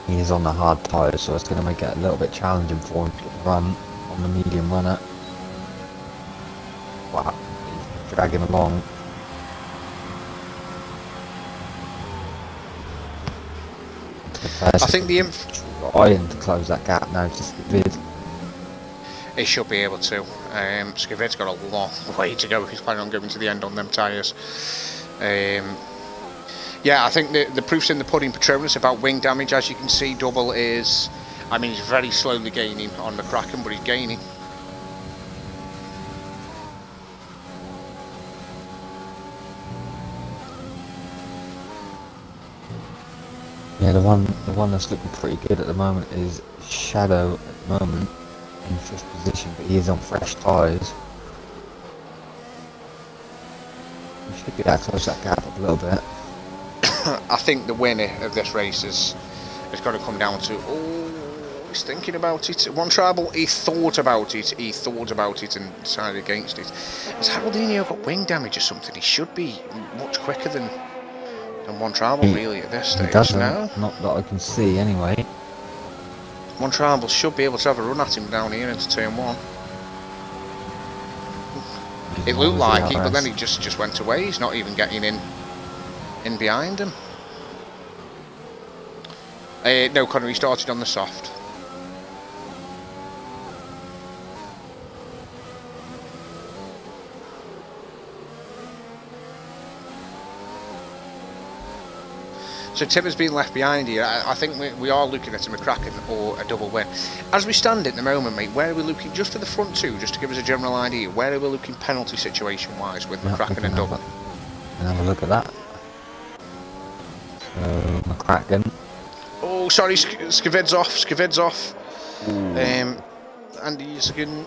He is on the hard tyres, so it's going to make it a little bit challenging for him to run on the medium runner. Wow, he's dragging along. I think the trying to close that gap now to Skivid. He should be able to. Skivid's got a long way to go if he's planning on going to the end on them tyres. Yeah, I think the proof's in the pudding Patronus about wing damage. As you can see, double is... I mean, he's very slowly gaining on McCracken, but he's gaining. Yeah, the one that's looking pretty good at the moment is Shadow at the moment in first position, but he is on fresh tyres. We should be able to close that gap up a little bit. I think the winner of this race is got to come down to... Oh, he's thinking about it. One tribal, he thought about it and decided against it. Has Haroldinho got wing damage or something? He should be much quicker than one tribal really at this stage. He doesn't, now. not that I can see anyway. One tribal should be able to have a run at him down here into turn 1. It looked like it, but then he just went away. He's not even getting in behind him. No, Connor, he started on the soft. So Tim has been left behind here. I think we are looking at a McCracken or a double win. As we stand at the moment, mate, where are we looking? Just for the front two, just to give us a general idea, where are we looking penalty situation wise with McCracken and double? Have a look at that. So McCracken. Oh, sorry, Skivid's off. Andy's going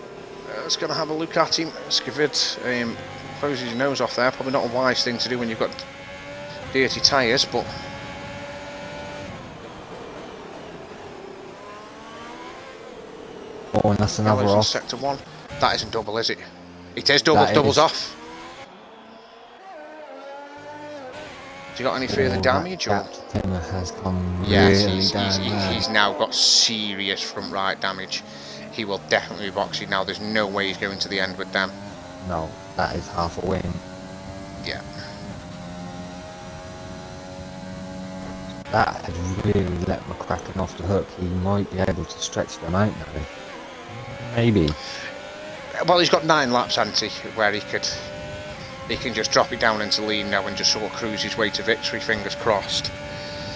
to have a look at him. Skivid closes his nose off there. Probably not a wise thing to do when you've got dirty tyres, but... Oh, and that's another off. Sector 1. That isn't double, is it? It is double. Double's off. Has he got any further damage? Or? Timmer has come yes, really he's now got serious front right damage. He will definitely be boxing now. There's no way he's going to the end with them. No, that is half a win. Yeah. That has really let McCracken off the hook. He might be able to stretch them out now. Maybe. Well, he's got 9 laps, hasn't he, where he can just drop it down into lead now and just sort of cruise his way to victory, fingers crossed.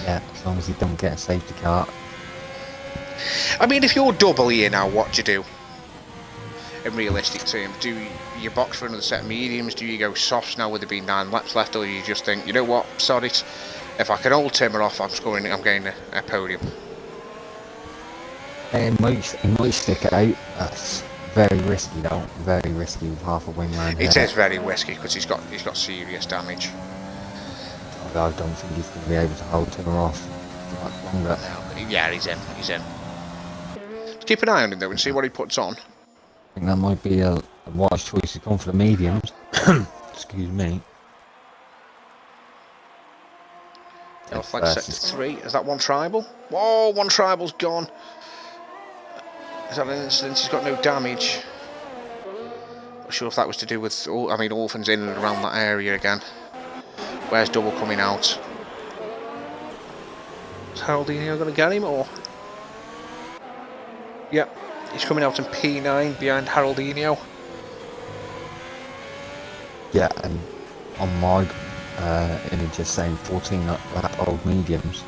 Yeah, as long as he don't get a safety car. I mean, if you're double here now, what do you do? In realistic terms, do you box for another set of mediums? Do you go softs now with there being 9 laps left, or you just think, you know what, sod it, if I can hold Timmer off, I'm getting a podium. He might stick it out. That's very risky though. Very risky with half a wing round It here. is very risky because he's got serious damage. I don't think he's going to be able to hold him off for much longer. No, yeah, he's in. Keep an eye on him though and see what he puts on. I think that might be a wise choice to come for the mediums. Excuse me. Flag S03. Is that one tribal? Whoa, one tribal's gone. Is that an incident? He's got no damage. Not sure if that was to do with. I mean, orphans in and around that area again. Where's double coming out? Is Haroldinho going to get him or? Yep, he's coming out in P9 behind Haroldinho. Yeah, and on my image just saying 14 lap old mediums.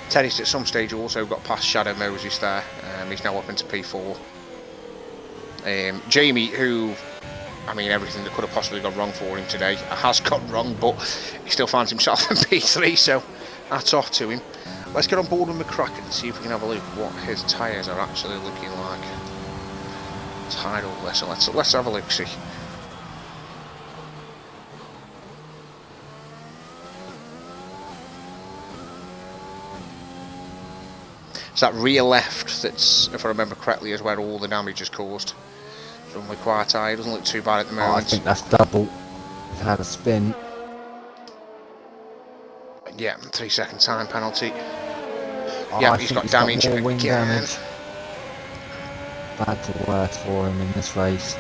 Teddy's at some stage also got past Shadow Moses there. He's now up into P4. Jamie, who, I mean, everything that could have possibly gone wrong for him today has gone wrong, but he still finds himself in P3, so hats off to him. Let's get on board with McCracken and see if we can have a look at what his tyres are actually looking like. Let's hide all this and let's have a look, see. It's that rear left that's, if I remember correctly, is where all the damage is caused. It's only quite high, doesn't look too bad at the moment. I think that's double. He's had a spin. Yeah, 3 second time penalty. Yeah, he's got damage more wing again. damage. Bad to worse for him in this race.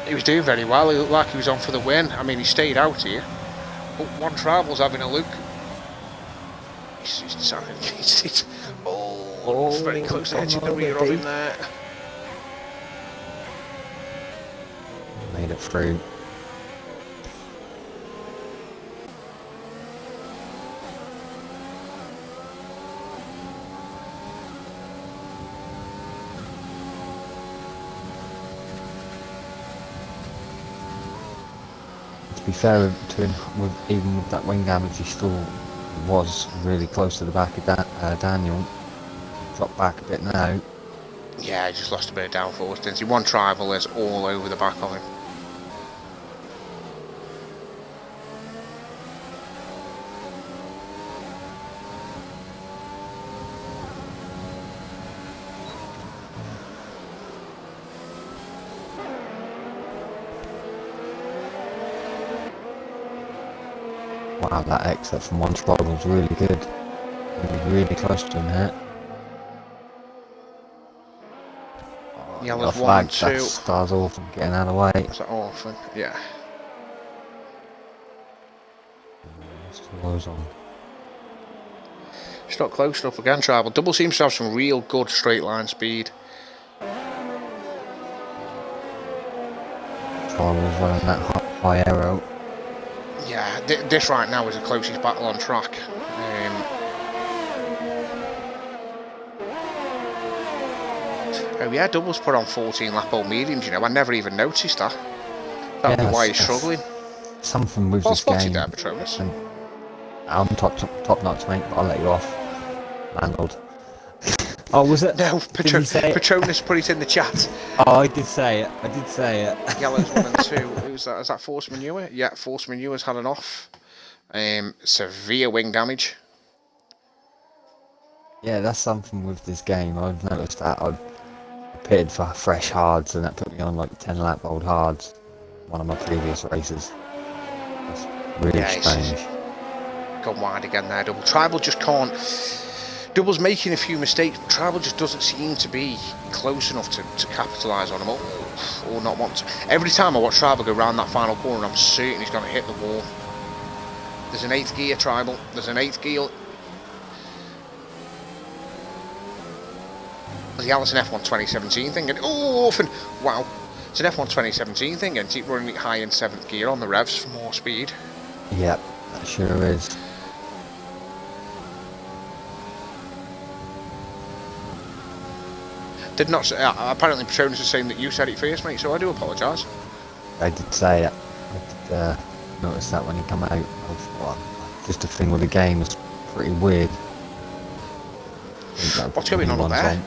He was doing very well, he looked like he was on for the win. I mean, he stayed out here. But one tribal's having a look. He's decided against it. Oh, very close to edging the rear of him there. Made it through. To be fair to him, even with that wing damage, he still was really close to the back of Daniel. Dropped back a bit now. Yeah, he just lost a bit of downforce, didn't he? One tribal is all over the back of him. Wow, that exit from one tribal was really good. He was really close to him here. Yellow's flag, 1 2. that stars Orphan getting out of the way. Is that Orphan? Yeah. Still goes on. It's not close enough again, tribal. Double seems to have some real good straight line speed. Tribal's running that high arrow. Yeah, this right now is the closest battle on track. Oh yeah, Double's put on 14 lap old mediums, you know, I never even noticed that. That'd be why he's struggling. Something with Well this spotted game. there, Patronus. And I'm top notch, mate, but I'll let you off. Landlord. Oh, was it? No, Did he say it? Patronus put it in the chat. Oh, I did say it. Yellow's 1 and 2. Who's that? Is that Force Manure? Yeah, Force Manure's had an off. Severe wing damage. Yeah, that's something with this game. I've noticed that. I've pitted for fresh hards, and that put me on like 10 lap old hards. One of my previous races. That's really strange. Gone wide again there, Double. Tribal just can't. Double's making a few mistakes, but Tribal just doesn't seem to be close enough to capitalise on them or not want to. Every time I watch Tribal go round that final corner, I'm certain he's going to hit the wall. There's an 8th gear, Tribal. There's an 8th gear. The Allison F1 2017 thing, and oh, Orphan! Wow, it's an F1 2017 thing, and keep running it high in 7th gear on the revs for more speed. Yep, that sure is. Did not say, apparently Patronus is saying that you said it first, mate, so I do apologise. I did say it. I did notice that when he come out. Just a thing with the game is pretty weird. What's going on up there?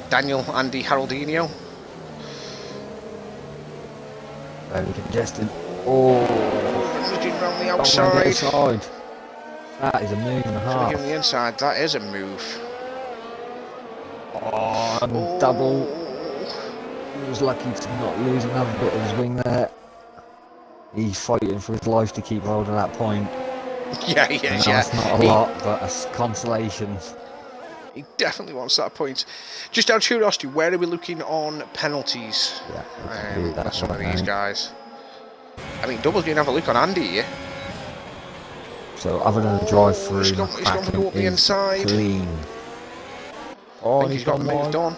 Daniel, Andy, Haroldinho. Very congested. Oh, Nudging around the on the outside. side. That is a move and a So half. on the inside, that is a move. Oh, and double. He was lucky to not lose another bit of his wing there. He's fighting for his life to keep hold of that point. Yeah, he is, yeah. That's not a lot, but a consolation. He definitely wants that point. Just out of curiosity, where are we looking on penalties? Yeah, for some of these guys. I mean, Double's going to have a look on Andy here. So other than the drive through, He's gone to go up the inside. Clean. I think he's got the move done.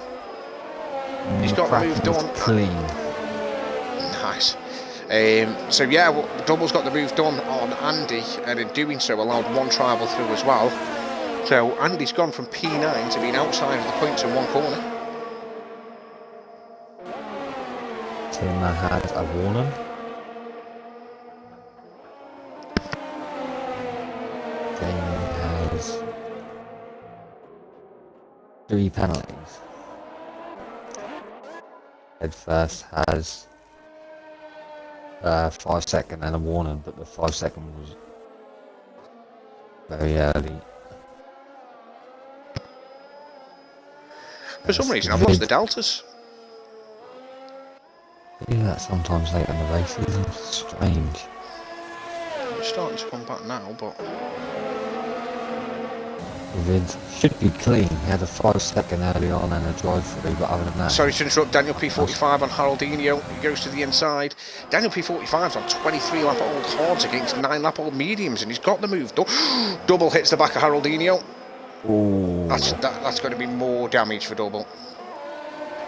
He's got the move done. Clean. Nice. So yeah, well, Double's got the move done on Andy, and in doing so allowed one tribal through as well. So Andy's gone from P9 to being outside of the points in one corner. Tim has a warning. Jamie has 3 penalties. Ed first has 5 second and a warning, but the 5 second was very early. For some reason, I've lost the deltas. I do that sometimes late in the races. It's strange. It's starting to come back now, but It should be clean. He had a 5 second early on and a drive through, but other than that, sorry to interrupt. Daniel P45 on Haroldinho. He goes to the inside. Daniel P45's on 23 lap old hards against 9 lap old mediums, and he's got the move. Double hits the back of Haroldinho. ooh, That's going to be more damage for Double.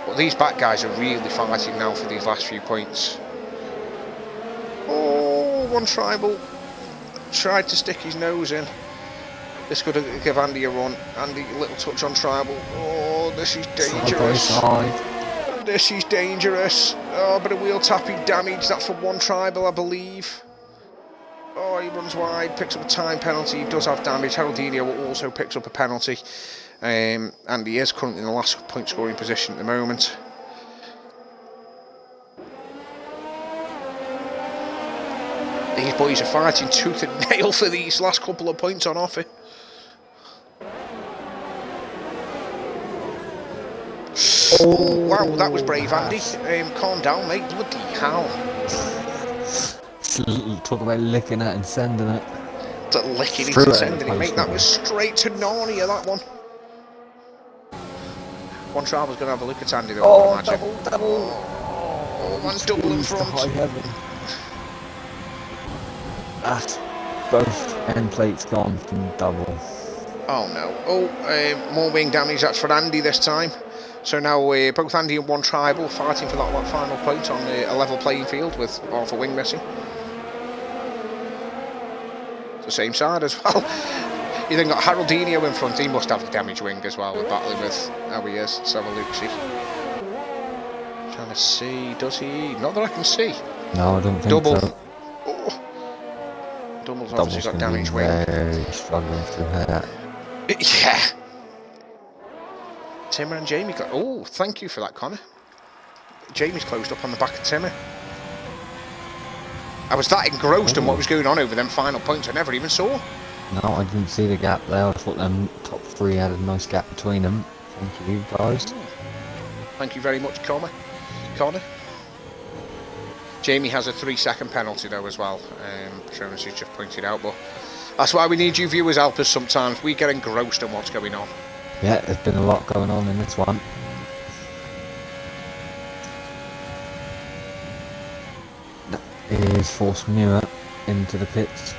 But these back guys are really fighting now for these last few points. Oh, one tribal tried to stick his nose in. This could give Andy a run. Andy, little touch on tribal. Oh, this is dangerous. This is dangerous. Oh, but a wheel tapping damage. That's for one tribal, I believe. Oh, he runs wide, picks up a time penalty. He does have damage. Haroldinho also picks up a penalty. And he is currently in the last point scoring position at the moment. These boys are fighting tooth and nail for these last couple of points on offer. Oh, wow, that was brave, Andy. Calm down, mate. Bloody hell. Talk about licking it and sending it. Licking it and sending it, mate. That was straight to Narnia, that one. One tribal's going to have a look at Andy, though, I would imagine. Double. Oh, man's double in front. That's both end plates gone from double. Oh no. Oh, more wing damage. That's for Andy this time. So now both Andy and one tribal fighting for that final point on a level playing field with half a wing missing. It's the same side as well. You then got Haroldinho in front. He must have the damage wing as well. We're battling with how he is. Let's have a look-see. Trying to see. Does he? Not that I can see. No, I don't think Double. so. Oh. Double's obviously got damage wing. Very struggling through her. Yeah. Timmer and Jamie got. Oh, thank you for that, Connor. Jamie's closed up on the back of Timmer. I was that engrossed in what was going on over them final points I never even saw. No, I didn't see the gap there. I thought them top 3 had a nice gap between them. Thank you, guys. Thank you very much, Connor. Jamie has a 3-second penalty though as well. Jonas has just pointed out, but that's why we need you viewers help us sometimes. We get engrossed in what's going on. Yeah, there's been a lot going on in this one. That is Force Muir into the pits.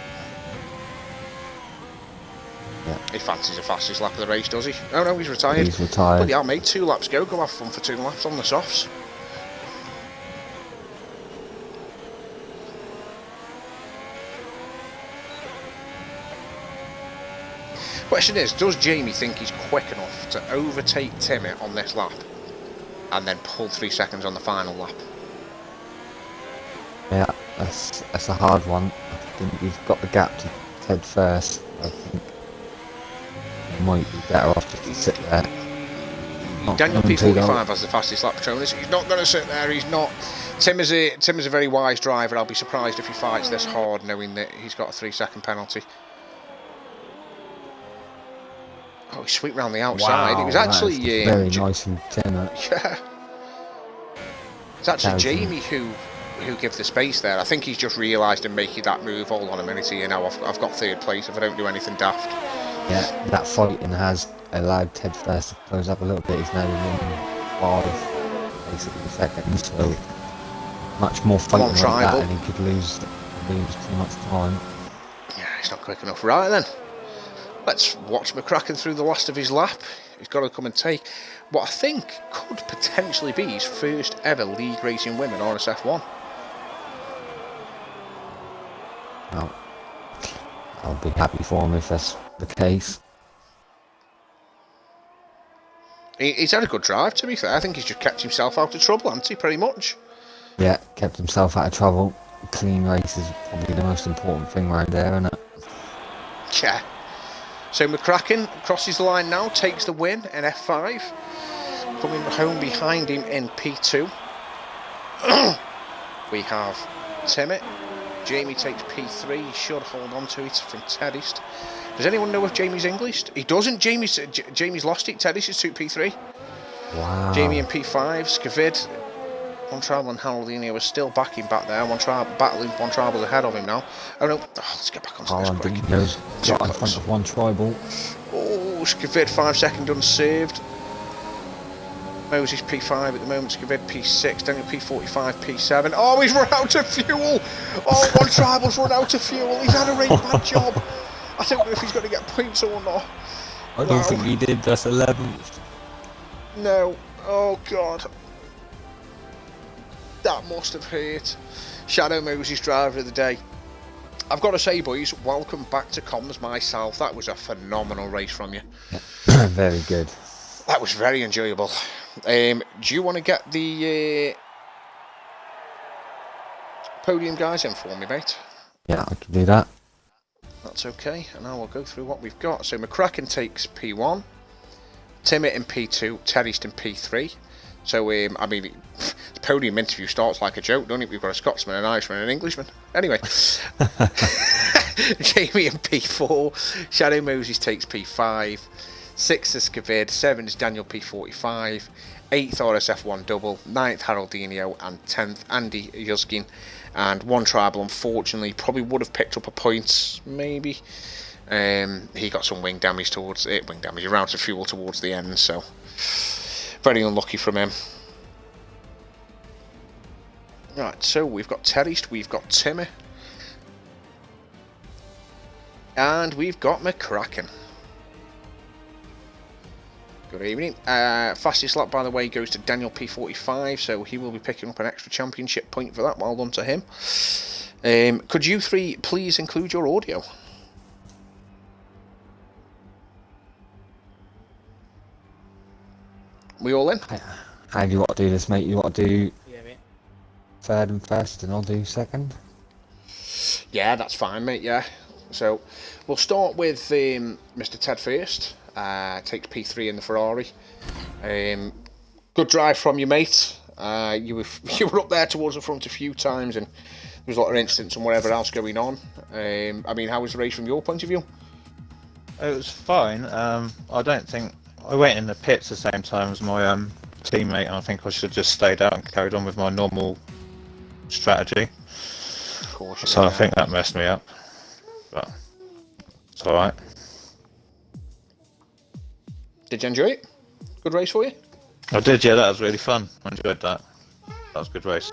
Yeah. He fancies the fastest lap of the race, does he? Oh no, he's retired. He's retired. Bloody hell, mate, 2 laps go have fun for 2 laps on the softs. Question is, does Jamie think he's quick enough to overtake Timmy on this lap and then pull 3 seconds on the final lap? Yeah, that's a hard one. I think he's got the gap to Ted first. I think might be better off just to sit there. Daniel P45 has the fastest lap Patronus. He's not going to sit there. He's not. Tim is a very wise driver. I'll be surprised if he fights this hard, knowing that he's got a 3-second penalty. Oh, he swept round the outside. Wow, it was actually very nice from Tim. Yeah. It's actually Jamie who gave the space there. I think he's just realised and making that move. Hold on a minute here now. I've got third place if I don't do anything daft. Yeah, that fighting has allowed Ted First to close up a little bit. He's now in 5 basically seconds, so much more fighting like that, and he could lose too much time. Yeah, he's not quick enough. Right then, let's watch McCracken through the last of his lap. He's got to come and take what I think could potentially be his first ever league racing win in RSF1. Well, I'll be happy for him if that's the case. He's had a good drive, to be fair. I think he's just kept himself out of trouble, hasn't he, pretty much? Yeah, kept himself out of trouble. Clean race is probably the most important thing right there, isn't it? Yeah. So McCracken crosses the line now, takes the win in F5. Coming home behind him in P2. We have Timmett. Jamie takes P3. He should hold on to it from Teddist. Does anyone know if Jamie's English? He doesn't. Jamie's lost it. Teddist is took P3. Wow. Jamie in P5. Skavid. One Tribal and Haroldini was still backing back there. Battling One Tribal's ahead of him now. Oh no. Oh, let's get back onto this quick. Haroldini's got in front of One Tribal. Oh, Skavid 5 second unserved. Moses P5 at the moment, Skavid P6, Daniel P45, P7. Oh, he's run out of fuel! Oh, One Tribal's run out of fuel. He's had a really bad job. I don't know if he's going to get points or not. I don't think he did. That's 11th. No. Oh, God. That must have hurt. Shadow Moses, driver of the day. I've got to say, boys, welcome back to comms myself. That was a phenomenal race from you. Yeah. Very good. That was very enjoyable. Do you want to get the podium guys in for me, mate? Yeah, I can do that. That's okay, and I will go through what we've got. So McCracken takes P1, Timmett in P2, Terryst in P3. So, I mean, the podium interview starts like a joke, doesn't it? We've got a Scotsman, an Irishman, and an Englishman. Anyway, Jamie in P4, Shadow Moses takes P5, 6th is Skavid, 7th is Daniel P45, 8th RSF1 double, 9th Haroldinho, and 10th Andy Yuskin. And One Tribal, unfortunately, probably would have picked up a point, maybe. He got some wing damage towards it, he ran out of fuel towards the end, so very unlucky from him. Right, so we've got Terryst, we've got Timmy, and we've got McCracken. Good evening. Fastest lap, by the way, goes to Daniel P45, so he will be picking up an extra championship point for that. Well done to him. Could you three please include your audio? We all in? How do you want to do this, mate? You want to do third and first, and I'll do second? Yeah, that's fine, mate, yeah. So, we'll start with Mr. Ted first. Takes P3 in the Ferrari. Good drive from you, mate. You were up there towards the front a few times, and there was a lot of incidents and whatever else going on. I mean, how was the race from your point of view? It was fine. I don't think I went in the pits the same time as my teammate, and I think I should have just stayed out and carried on with my normal strategy. Of course. So I think that messed me up, but it's all right. Did you enjoy it? Good race for you? I did, yeah. That was really fun. I enjoyed that. That was a good race.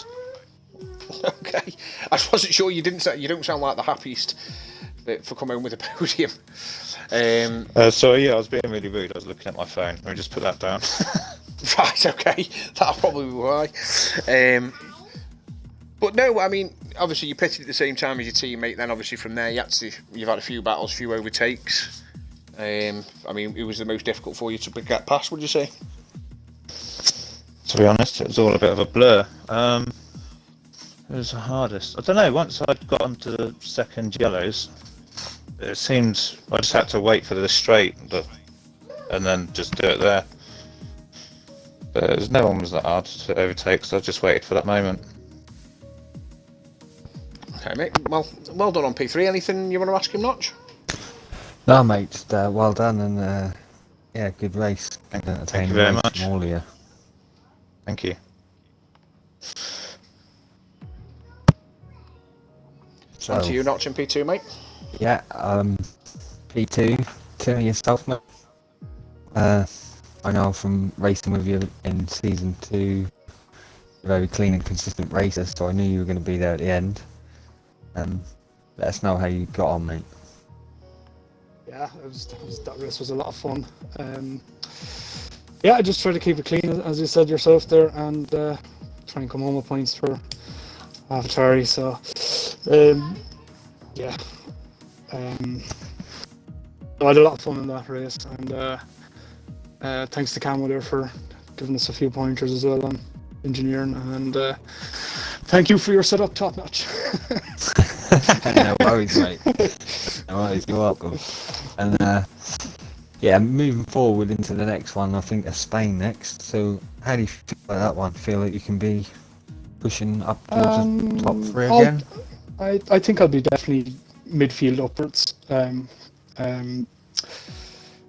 Okay. I wasn't sure. You don't sound like the happiest for coming home with a podium. So yeah, I was being really rude. I was looking at my phone. Let me just put that down. Right. Okay. That'll probably be why. But no, I mean, obviously you pitted at the same time as your teammate. Then obviously from there you've had a few battles, a few overtakes. I mean, it was the most difficult for you to get past, would you say? To be honest, it was all a bit of a blur. It was the hardest. I don't know, once I'd got onto the second yellows, it seemed I just had to wait for the straight. The and then just do it there. But there's no one was that hard to overtake, so I just waited for that moment. Okay, mate. Well done on P3. Anything you want to ask him, Notch? No, mate, just, well done, and yeah, good race. Good entertaining Thank you very race much. from all of you. Thank you. So, On to you, Notch and P2, mate. yeah, P2, Timmy yourself, mate. I know from racing with you in season 2, you're a very clean and consistent racer, so I knew you were going to be there at the end. Let us know how you got on, mate. Yeah, that race was a lot of fun. Yeah, I just try to keep it clean, as you said yourself there, and try and come home with points for AlphaTauri. So, yeah, I had a lot of fun in that race, and thanks to Camo there for giving us a few pointers as well on engineering, and thank you for your setup, top notch. No worries, mate. No worries, you're welcome. And yeah, moving forward into the next one, I think it's Spain next. So how do you feel about that one? Feel like you can be pushing up towards the top 3 again? I think I'll be definitely midfield upwards.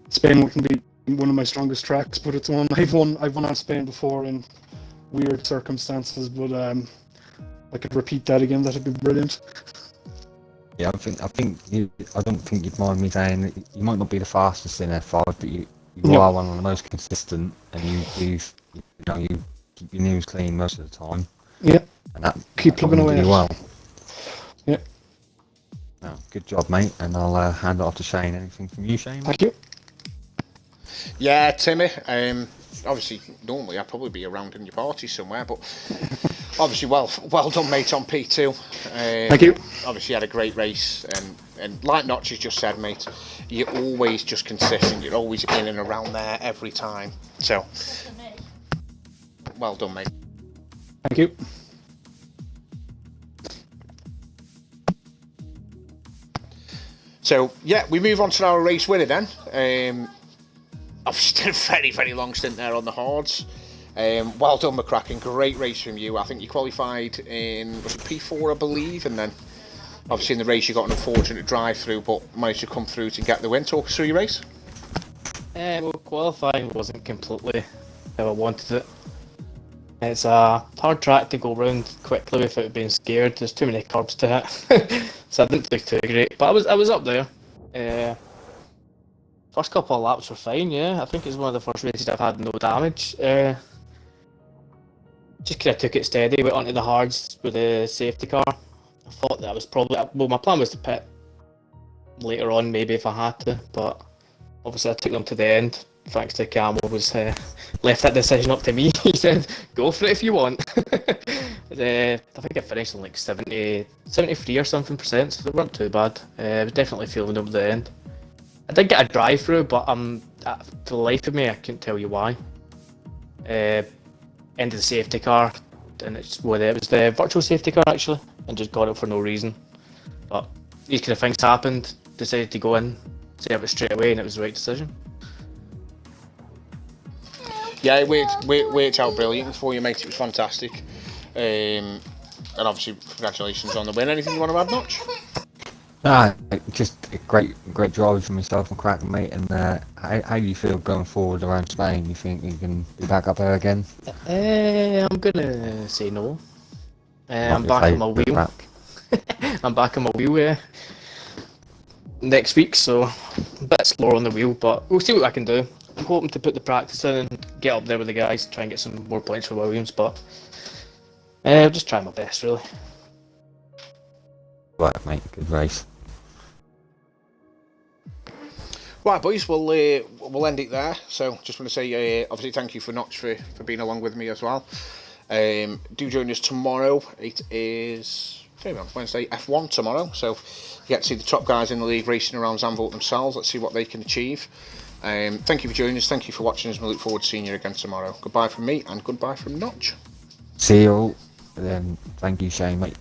Spain wouldn't be one of my strongest tracks, but it's one I've won on Spain before in weird circumstances, but I could repeat that again. That'd be brilliant. Yeah, I don't think you'd mind me saying that you might not be the fastest in F5, but you No. are one of the most consistent, and you keep your news clean most of the time. Yeah, And that keep that's plugging what you away. do well. Yeah. No, good job, mate. And I'll hand it off to Shane. Anything from you, Shane? Thank you. Yeah, Timmy. Obviously, normally I'd probably be around in your party somewhere, but obviously, well done, mate, on P2. Thank you. Obviously, you had a great race, and like Notch has just said, mate, you're always just consistent. You're always in and around there every time. So, well done, mate. Thank you. So, yeah, we move on to our race winner then. Obviously, did a very, very long stint there on the hards. Well done, McCracken. Great race from you. I think you qualified in, was it P4, I believe, and then obviously in the race you got an unfortunate drive-through, but managed to come through to get the win. Talk us through your race. Well, qualifying wasn't completely how I wanted it. It's a hard track to go round quickly without being scared. There's too many curbs to hit, so I didn't do too great. But I was up there. First couple of laps were fine. Yeah, I think it's one of the first races I've had no damage. Just kind of took it steady. Went onto the hards with the safety car. I thought that was probably, well, my plan was to pit later on, maybe if I had to, but obviously I took them to the end. Thanks to Camo, was left that decision up to me. He said, "Go for it if you want." I think I finished in like 73 or something %, so they weren't too bad. I was definitely feeling over the end. I did get a drive through, but for the life of me, I couldn't tell you why. Ended the safety car, and it was the virtual safety car actually, and just got it for no reason. But these kind of things happened. Decided to go in, serve it straight away, and it was the right decision. Yeah, it worked out brilliant for you, mate. It was fantastic. And obviously, congratulations on the win. Anything you want to add, Notch? Just a great drive for myself and Cracken, mate. And how do you feel going forward around Spain? You think you can be back up there again? I'm gonna say no. I'm back on my wheel. I'm back on my wheel next week, so a bit slower on the wheel, but we'll see what I can do. I'm hoping to put the practice in and get up there with the guys, try and get some more points for Williams, but I'll just try my best, really. Right, mate. Good race. Right, boys, we'll end it there. So, just want to say, obviously, thank you for Notch for being along with me as well. Do join us tomorrow. It is Wednesday, F1 tomorrow. So, you get to see the top guys in the league racing around Zandvoort themselves. Let's see what they can achieve. Thank you for joining us. Thank you for watching us. We look forward to seeing you again tomorrow. Goodbye from me and goodbye from Notch. See you all. Thank you, Shane, mate.